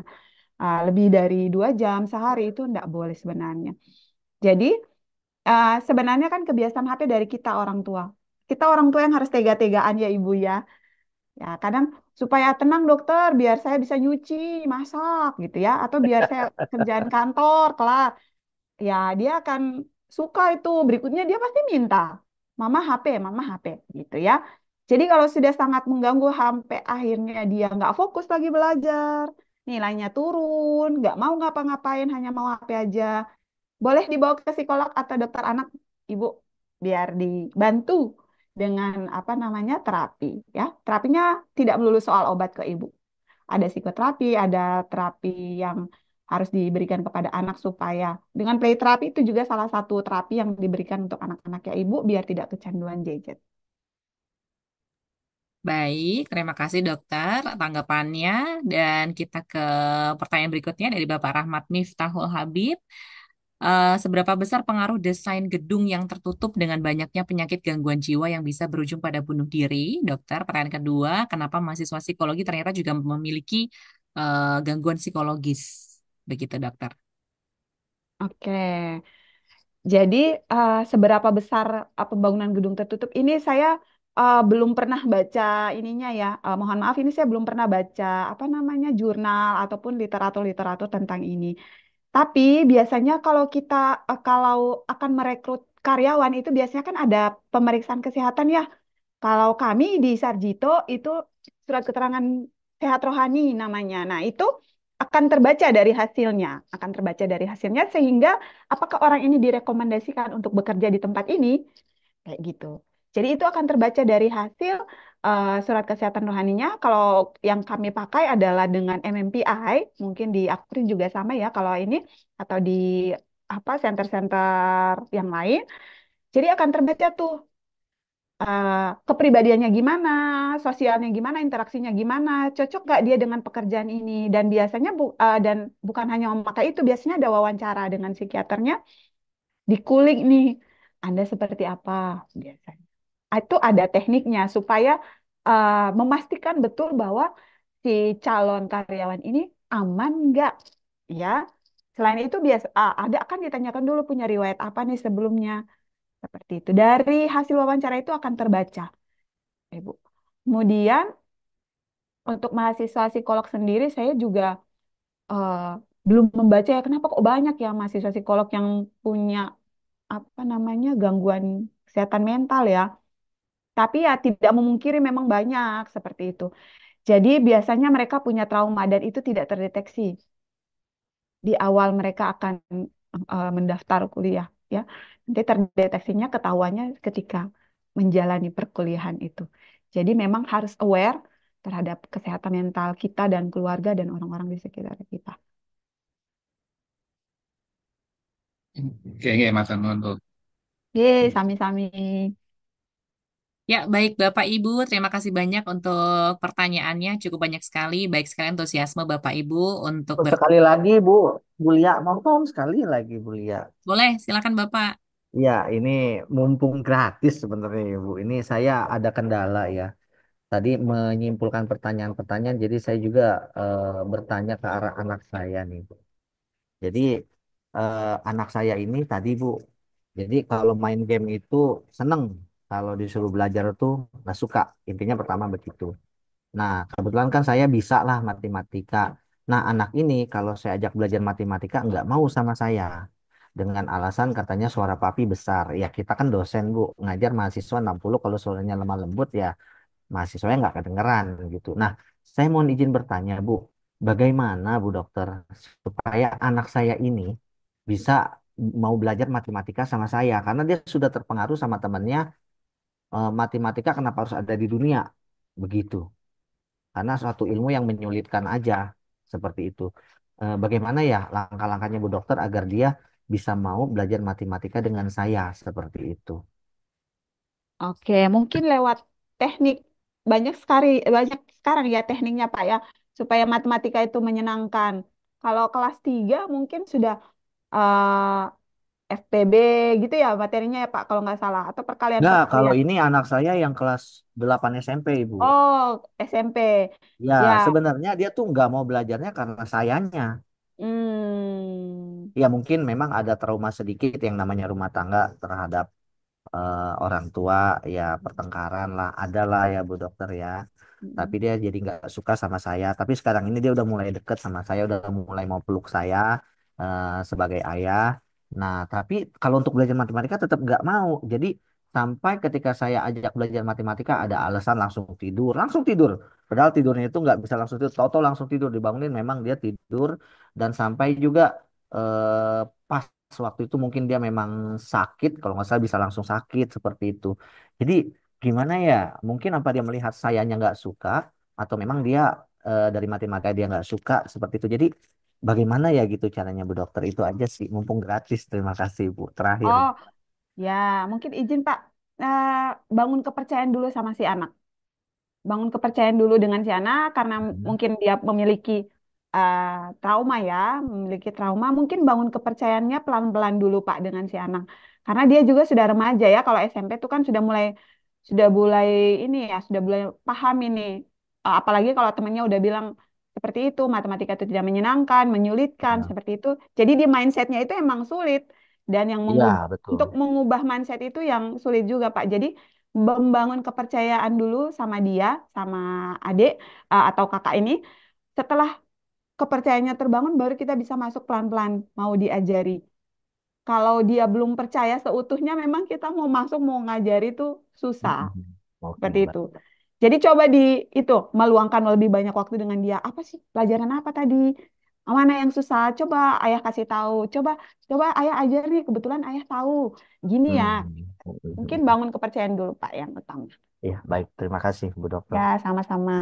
Lebih dari 2 jam sehari itu nggak boleh sebenarnya. Jadi sebenarnya kan kebiasaan HP dari kita orang tua. Kita orang tua yang harus tega-tegaan ya Ibu ya. Ya, kadang supaya tenang dokter, biar saya bisa nyuci, masak gitu ya, atau biar saya kerjaan kantor kelar. Ya, dia akan suka itu. Berikutnya dia pasti minta, Mama HP gitu ya. Jadi kalau sudah sangat mengganggu sampai akhirnya dia nggak fokus lagi belajar, nilainya turun, nggak mau ngapa-ngapain, hanya mau HP aja. Boleh dibawa ke psikolog atau dokter anak, Ibu, biar dibantu dengan apa namanya terapi ya. Terapinya tidak melulu soal obat ke Ibu. Ada psikoterapi, ada terapi yang harus diberikan kepada anak supaya dengan play terapi itu juga salah satu terapi yang diberikan untuk anak-anak ya Ibu biar tidak kecanduan gadget. Baik, terima kasih dokter tanggapannya. Dan kita ke pertanyaan berikutnya dari Bapak Rahmat Miftahul Habib. Seberapa besar pengaruh desain gedung yang tertutup dengan banyaknya penyakit gangguan jiwa yang bisa berujung pada bunuh diri, dokter? Pertanyaan kedua, kenapa mahasiswa psikologi ternyata juga memiliki gangguan psikologis? Begitu, dokter. Oke. Jadi seberapa besar pembangunan gedung tertutup ini saya belum pernah baca ininya ya. Mohon maaf ini saya belum pernah baca apa namanya jurnal ataupun literatur-literatur tentang ini. Tapi biasanya kalau kita kalau akan merekrut karyawan itu biasanya kan ada pemeriksaan kesehatan ya. Kalau kami di Sarjito itu surat keterangan sehat rohani namanya. Nah, itu akan terbaca dari hasilnya, akan terbaca dari hasilnya sehingga apakah orang ini direkomendasikan untuk bekerja di tempat ini kayak gitu. Jadi itu akan terbaca dari hasil surat kesehatan rohaninya. Kalau yang kami pakai adalah dengan MMPI, mungkin di Akpri juga sama ya kalau ini atau di apa center-center yang lain. Jadi akan terbaca tuh kepribadiannya gimana, sosialnya gimana, interaksinya gimana, cocok nggak dia dengan pekerjaan ini. Dan biasanya dan bukan hanya memakai itu, biasanya ada wawancara dengan psikiaternya, dikulik nih, Anda seperti apa biasanya. Itu ada tekniknya supaya memastikan betul bahwa si calon karyawan ini aman nggak, ya. Selain itu biasa ada akan ditanyakan dulu punya riwayat apa nih sebelumnya, seperti itu. Dari hasil wawancara itu akan terbaca, Ibu. Kemudian untuk mahasiswa psikolog sendiri, saya juga eh, belum membaca ya kenapa kok banyak ya mahasiswa psikolog yang punya apa namanya gangguan kesehatan mental ya. Tapi ya tidak memungkiri memang banyak seperti itu. Jadi biasanya mereka punya trauma dan itu tidak terdeteksi di awal mereka akan mendaftar kuliah ya. Nanti terdeteksinya ketahuannya ketika menjalani perkuliahan itu. Jadi memang harus aware terhadap kesehatan mental kita dan keluarga dan orang-orang di sekitar kita. Oke, oke, matur nuwun, Bu. Yeay, sami-sami. Ya, baik Bapak Ibu, terima kasih banyak untuk pertanyaannya. Cukup banyak sekali, baik sekali antusiasme Bapak Ibu untuk Oh, sekali lagi Bu Lia, mohon sekali lagi Bu Lia. Boleh, silakan Bapak. Ya, ini mumpung gratis sebenarnya ya, Bu. Ini saya ada kendala ya. Tadi menyimpulkan pertanyaan-pertanyaan, jadi saya juga bertanya ke arah anak saya nih, Bu. Jadi anak saya ini tadi Bu, jadi kalau main game itu seneng, kalau disuruh belajar tuh nggak suka. Intinya pertama begitu. Nah, kebetulan kan saya bisa lah matematika. Nah, anak ini kalau saya ajak belajar matematika nggak mau sama saya. Dengan alasan katanya suara papi besar. Ya, kita kan dosen, Bu. Ngajar mahasiswa 60 kalau suaranya lemah lembut ya mahasiswanya nggak kedengeran gitu. Nah, saya mohon izin bertanya, Bu. Bagaimana, Bu Dokter, supaya anak saya ini bisa mau belajar matematika sama saya? Karena dia sudah terpengaruh sama temannya, matematika kenapa harus ada di dunia? Begitu karena suatu ilmu yang menyulitkan aja seperti itu. Bagaimana ya langkah-langkahnya Bu Dokter agar dia bisa mau belajar matematika dengan saya seperti itu? Oke, mungkin lewat teknik banyak sekarang ya tekniknya Pak ya supaya matematika itu menyenangkan. Kalau kelas 3 mungkin sudah FPB gitu ya materinya ya Pak kalau nggak salah atau Nggak, kalau perkalian. ini anak saya yang kelas 8 SMP, Ibu. Oh, SMP. Ya, Ya. sebenarnya dia tuh nggak mau belajarnya karena sayanya. Hmm. Ya, mungkin memang ada trauma sedikit yang namanya rumah tangga terhadap orang tua, ya pertengkaran lah, ada lah ya Bu Dokter ya. Tapi Mm. dia jadi nggak suka sama saya. Tapi sekarang ini dia udah mulai deket sama saya, udah mulai mau peluk saya sebagai ayah. Nah, tapi kalau untuk belajar matematika tetap nggak mau. Jadi sampai ketika saya ajak belajar matematika ada alasan langsung tidur, langsung tidur. Padahal tidurnya itu nggak bisa langsung tidur, toto langsung tidur dibangunin, memang dia tidur dan sampai juga pas waktu itu mungkin dia memang sakit, kalau nggak salah bisa langsung sakit seperti itu. Jadi gimana ya? Mungkin apa dia melihat sayanya nggak suka, atau memang dia dari matematika dia nggak suka seperti itu. Jadi bagaimana ya gitu caranya Bu Dokter? Itu aja sih, mumpung gratis. Terima kasih Bu. Terakhir. Oh, ya, mungkin izin Pak. Eh, bangun kepercayaan dulu sama si anak. Bangun kepercayaan dulu dengan si anak karena Mhm. mungkin dia memiliki eh, trauma ya, memiliki trauma, mungkin bangun kepercayaannya pelan-pelan dulu Pak dengan si anak. Karena dia juga sudah remaja ya, kalau SMP itu kan sudah mulai ini ya, sudah mulai paham ini. Apalagi kalau temannya udah bilang seperti itu, matematika itu tidak menyenangkan, menyulitkan, Ya. seperti itu. Jadi di mindsetnya itu emang sulit dan yang Iya, betul. untuk mengubah mindset itu yang sulit juga Pak. Jadi membangun kepercayaan dulu sama dia, sama adik atau kakak ini. Setelah kepercayaannya terbangun, baru kita bisa masuk pelan-pelan, mau diajari. Kalau dia belum percaya seutuhnya, memang kita mau masuk, mau ngajari itu susah. Mhm. Oke, Seperti itu. baik. Jadi coba itu meluangkan lebih banyak waktu dengan dia. Apa sih pelajaran apa tadi? Mana yang susah? Coba ayah kasih tahu. Coba coba ayah ajar nih. Kebetulan ayah tahu. Gini ya. Mungkin Mhm. bangun kepercayaan dulu Pak yang utama. Iya, baik. Terima kasih Bu Dokter. Ya, sama-sama.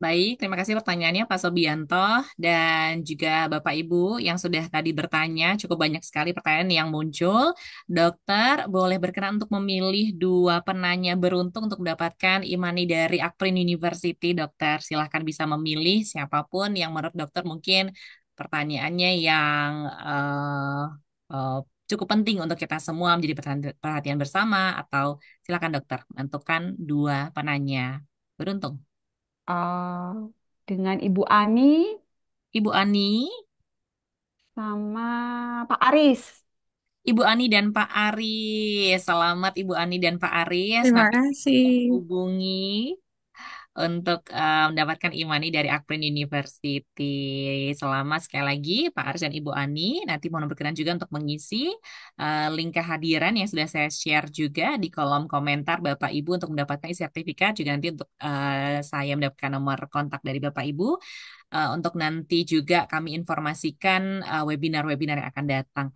Baik, terima kasih pertanyaannya Pak Sobianto dan juga Bapak Ibu yang sudah tadi bertanya. Cukup banyak sekali pertanyaan yang muncul. Dokter, boleh berkenan untuk memilih dua penanya beruntung untuk mendapatkan imani dari Akprin University, Dokter. Silahkan bisa memilih siapapun yang menurut dokter mungkin pertanyaannya yang eh, cukup penting untuk kita semua menjadi perhatian bersama, atau silakan dokter menentukan dua penanya beruntung. Eh, dengan Ibu Ani Ibu Ani, sama Pak Aris. Ibu Ani dan Pak Aris. Selamat Ibu Ani dan Pak Aris. Terima Nanti kasih. hubungi untuk mendapatkan imani dari Akprin University. Selamat sekali lagi Pak Aris dan Ibu Ani. Nanti mohon berkenan juga untuk mengisi link kehadiran yang sudah saya share juga di kolom komentar Bapak Ibu untuk mendapatkan sertifikat, juga nanti untuk saya mendapatkan nomor kontak dari Bapak Ibu untuk nanti juga kami informasikan webinar-webinar yang akan datang.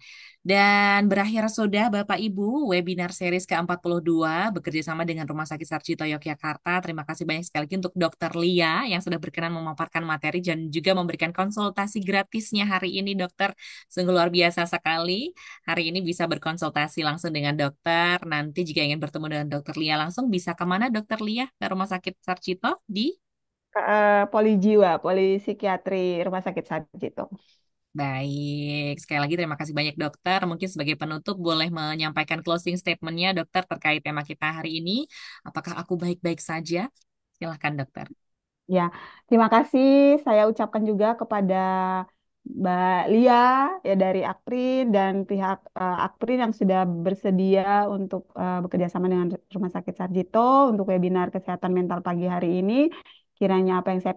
Dan berakhir sudah Bapak Ibu webinar series ke-42 bekerja sama dengan Rumah Sakit Sarjito Yogyakarta. Terima kasih banyak sekali lagi untuk Dokter Lia yang sudah berkenan memaparkan materi dan juga memberikan konsultasi gratisnya hari ini, Dokter. Sungguh luar biasa sekali. Hari ini bisa berkonsultasi langsung dengan dokter. Nanti jika ingin bertemu dengan Dokter Lia langsung, bisa kemana Dokter Lia? Ke Rumah Sakit Sarjito di. Poli jiwa, poli psikiatri Rumah Sakit Sarjito. Baik, sekali lagi terima kasih banyak dokter. Mungkin sebagai penutup boleh menyampaikan closing statement-nya dokter terkait tema kita hari ini. Apakah aku baik-baik saja? Silahkan dokter. Ya, terima kasih saya ucapkan juga kepada Mbak Lia ya dari Akprin dan pihak Akprin yang sudah bersedia untuk bekerja sama dengan Rumah Sakit Sarjito untuk webinar kesehatan mental pagi hari ini. Kiranya apa yang saya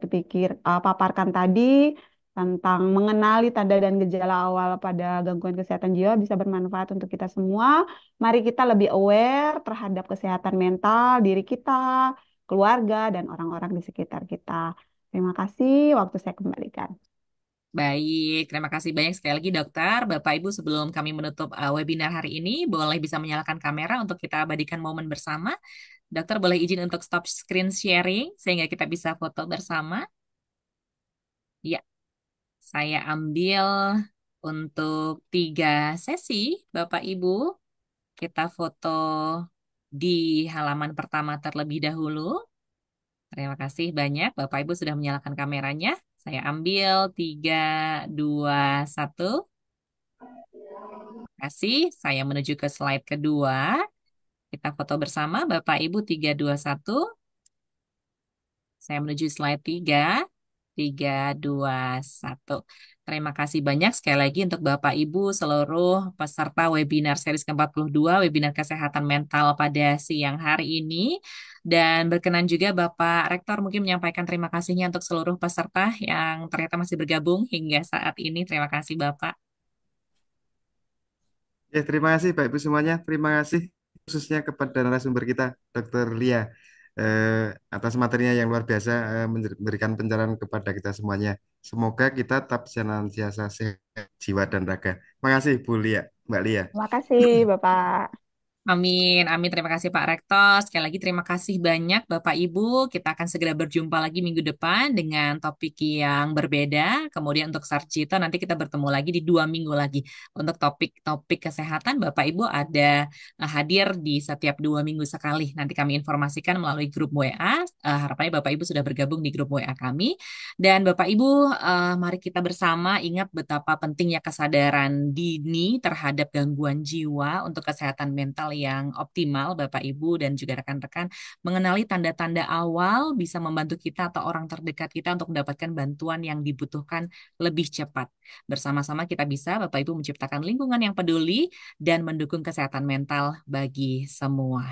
paparkan tadi tentang mengenali tanda dan gejala awal pada gangguan kesehatan jiwa bisa bermanfaat untuk kita semua. Mari kita lebih aware terhadap kesehatan mental diri kita, keluarga, dan orang-orang di sekitar kita. Terima kasih, waktu saya kembalikan. Baik, terima kasih banyak sekali lagi dokter. Bapak Ibu sebelum kami menutup webinar hari ini, boleh bisa menyalakan kamera untuk kita abadikan momen bersama. Dokter boleh izin untuk stop screen sharing sehingga kita bisa foto bersama. Ya, saya ambil untuk 3 sesi, Bapak Ibu. Kita foto di halaman pertama terlebih dahulu. Terima kasih banyak. Bapak Ibu sudah menyalakan kameranya. Saya ambil 3, 2, 1. Terima kasih. Saya menuju ke slide kedua. Kita foto bersama Bapak Ibu 3, 2, 1. Saya menuju slide 3. 3, 2, 1. Terima kasih banyak sekali lagi untuk Bapak Ibu seluruh peserta webinar series ke-42, webinar kesehatan mental pada siang hari ini. Dan berkenan juga Bapak Rektor mungkin menyampaikan terima kasihnya untuk seluruh peserta yang ternyata masih bergabung hingga saat ini. Terima kasih Bapak. Ya, terima kasih Bapak Ibu semuanya. Terima kasih khususnya kepada narasumber kita, Dr. Lia, atas materinya yang luar biasa, memberikan pencerahan kepada kita semuanya. Semoga kita tetap senantiasa sehat jiwa dan raga. Terima kasih Bu Lia, Mbak Lia. Terima kasih, Bapak. Amin, amin. Terima kasih Pak Rektor. Sekali lagi terima kasih banyak Bapak Ibu. Kita akan segera berjumpa lagi minggu depan dengan topik yang berbeda. Kemudian untuk Sarjito nanti kita bertemu lagi di 2 minggu lagi. Untuk topik-topik kesehatan Bapak Ibu ada hadir di setiap 2 minggu sekali. Nanti kami informasikan melalui grup WA. Harapannya Bapak Ibu sudah bergabung di grup WA kami. Dan Bapak Ibu, mari kita bersama ingat betapa pentingnya kesadaran dini terhadap gangguan jiwa untuk kesehatan mental yang optimal, Bapak Ibu dan juga rekan-rekan. Mengenali tanda-tanda awal bisa membantu kita atau orang terdekat kita untuk mendapatkan bantuan yang dibutuhkan lebih cepat. Bersama-sama kita bisa, Bapak Ibu, menciptakan lingkungan yang peduli dan mendukung kesehatan mental bagi semua.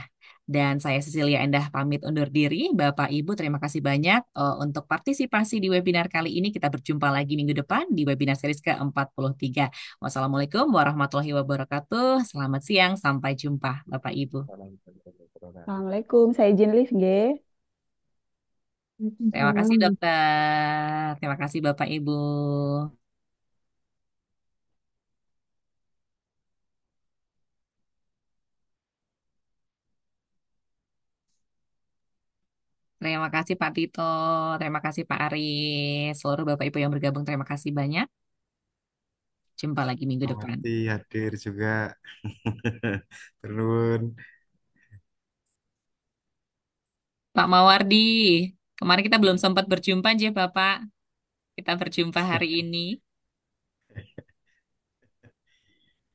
Dan saya Cecilia Endah pamit undur diri. Bapak Ibu terima kasih banyak untuk partisipasi di webinar kali ini. Kita berjumpa lagi minggu depan di webinar series ke-43. Wassalamualaikum warahmatullahi wabarakatuh. Selamat siang, sampai jumpa Bapak Ibu. Assalamualaikum, saya izin live, G. Terima kasih Waalaikumsalam. dokter. Terima kasih Bapak Ibu. Terima kasih Pak Tito, terima kasih Pak Aris, seluruh Bapak Ibu yang bergabung, terima kasih banyak. Jumpa lagi minggu Pak depan. Marti hadir juga. Turun. Pak Mawardi, kemarin kita belum sempat berjumpa aja Bapak. Kita berjumpa hari ini.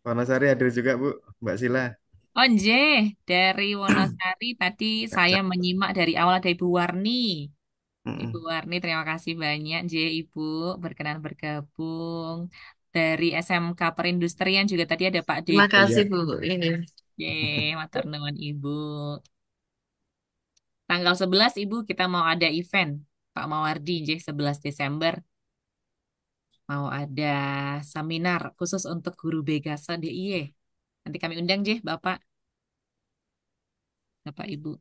Pak Nasari hadir juga, Bu. Mbak Sila. Onje, dari Wonosari tadi saya Ajak. menyimak dari awal ada Ibu Warni. Ibu Mm-mm. Warni, terima kasih banyak, J, Ibu, berkenan bergabung. Dari SMK Perindustrian juga tadi ada Pak Terima Dede. kasih Iya. Bu. Ini Yeay, matur nuwun Ibu. Tanggal 11 Ibu kita mau ada event. Pak Mawardi, J, 11 Desember. Mau ada seminar khusus untuk guru BKS DIY. Nanti kami undang, J, Bapak, Bapak Ibu.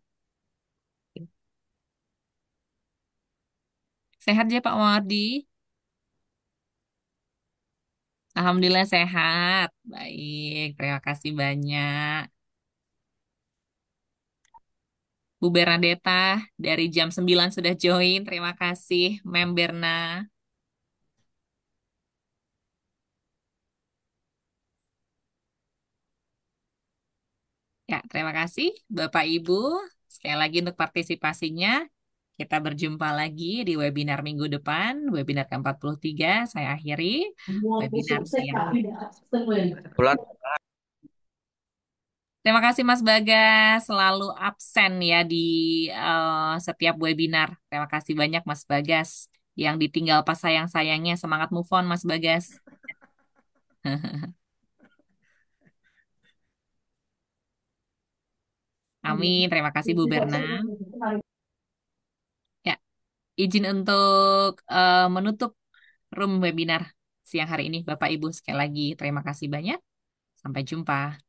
Sehat ya Pak Mawardi? Alhamdulillah sehat. Baik, terima kasih banyak. Bu Bernadetta dari jam 9 sudah join. Terima kasih, Mem Berna. Ya, terima kasih Bapak Ibu. Sekali lagi untuk partisipasinya. Kita berjumpa lagi di webinar minggu depan, webinar ke-43. Saya akhiri webinar siang. Bulan Terima kasih Mas Bagas, selalu absen ya di setiap webinar. Terima kasih banyak Mas Bagas. Yang ditinggal pas sayang-sayangnya, semangat move on Mas Bagas. Amin, terima kasih Bu Berna. Ya, izin untuk menutup room webinar siang hari ini Bapak Ibu. Sekali lagi terima kasih banyak. Sampai jumpa.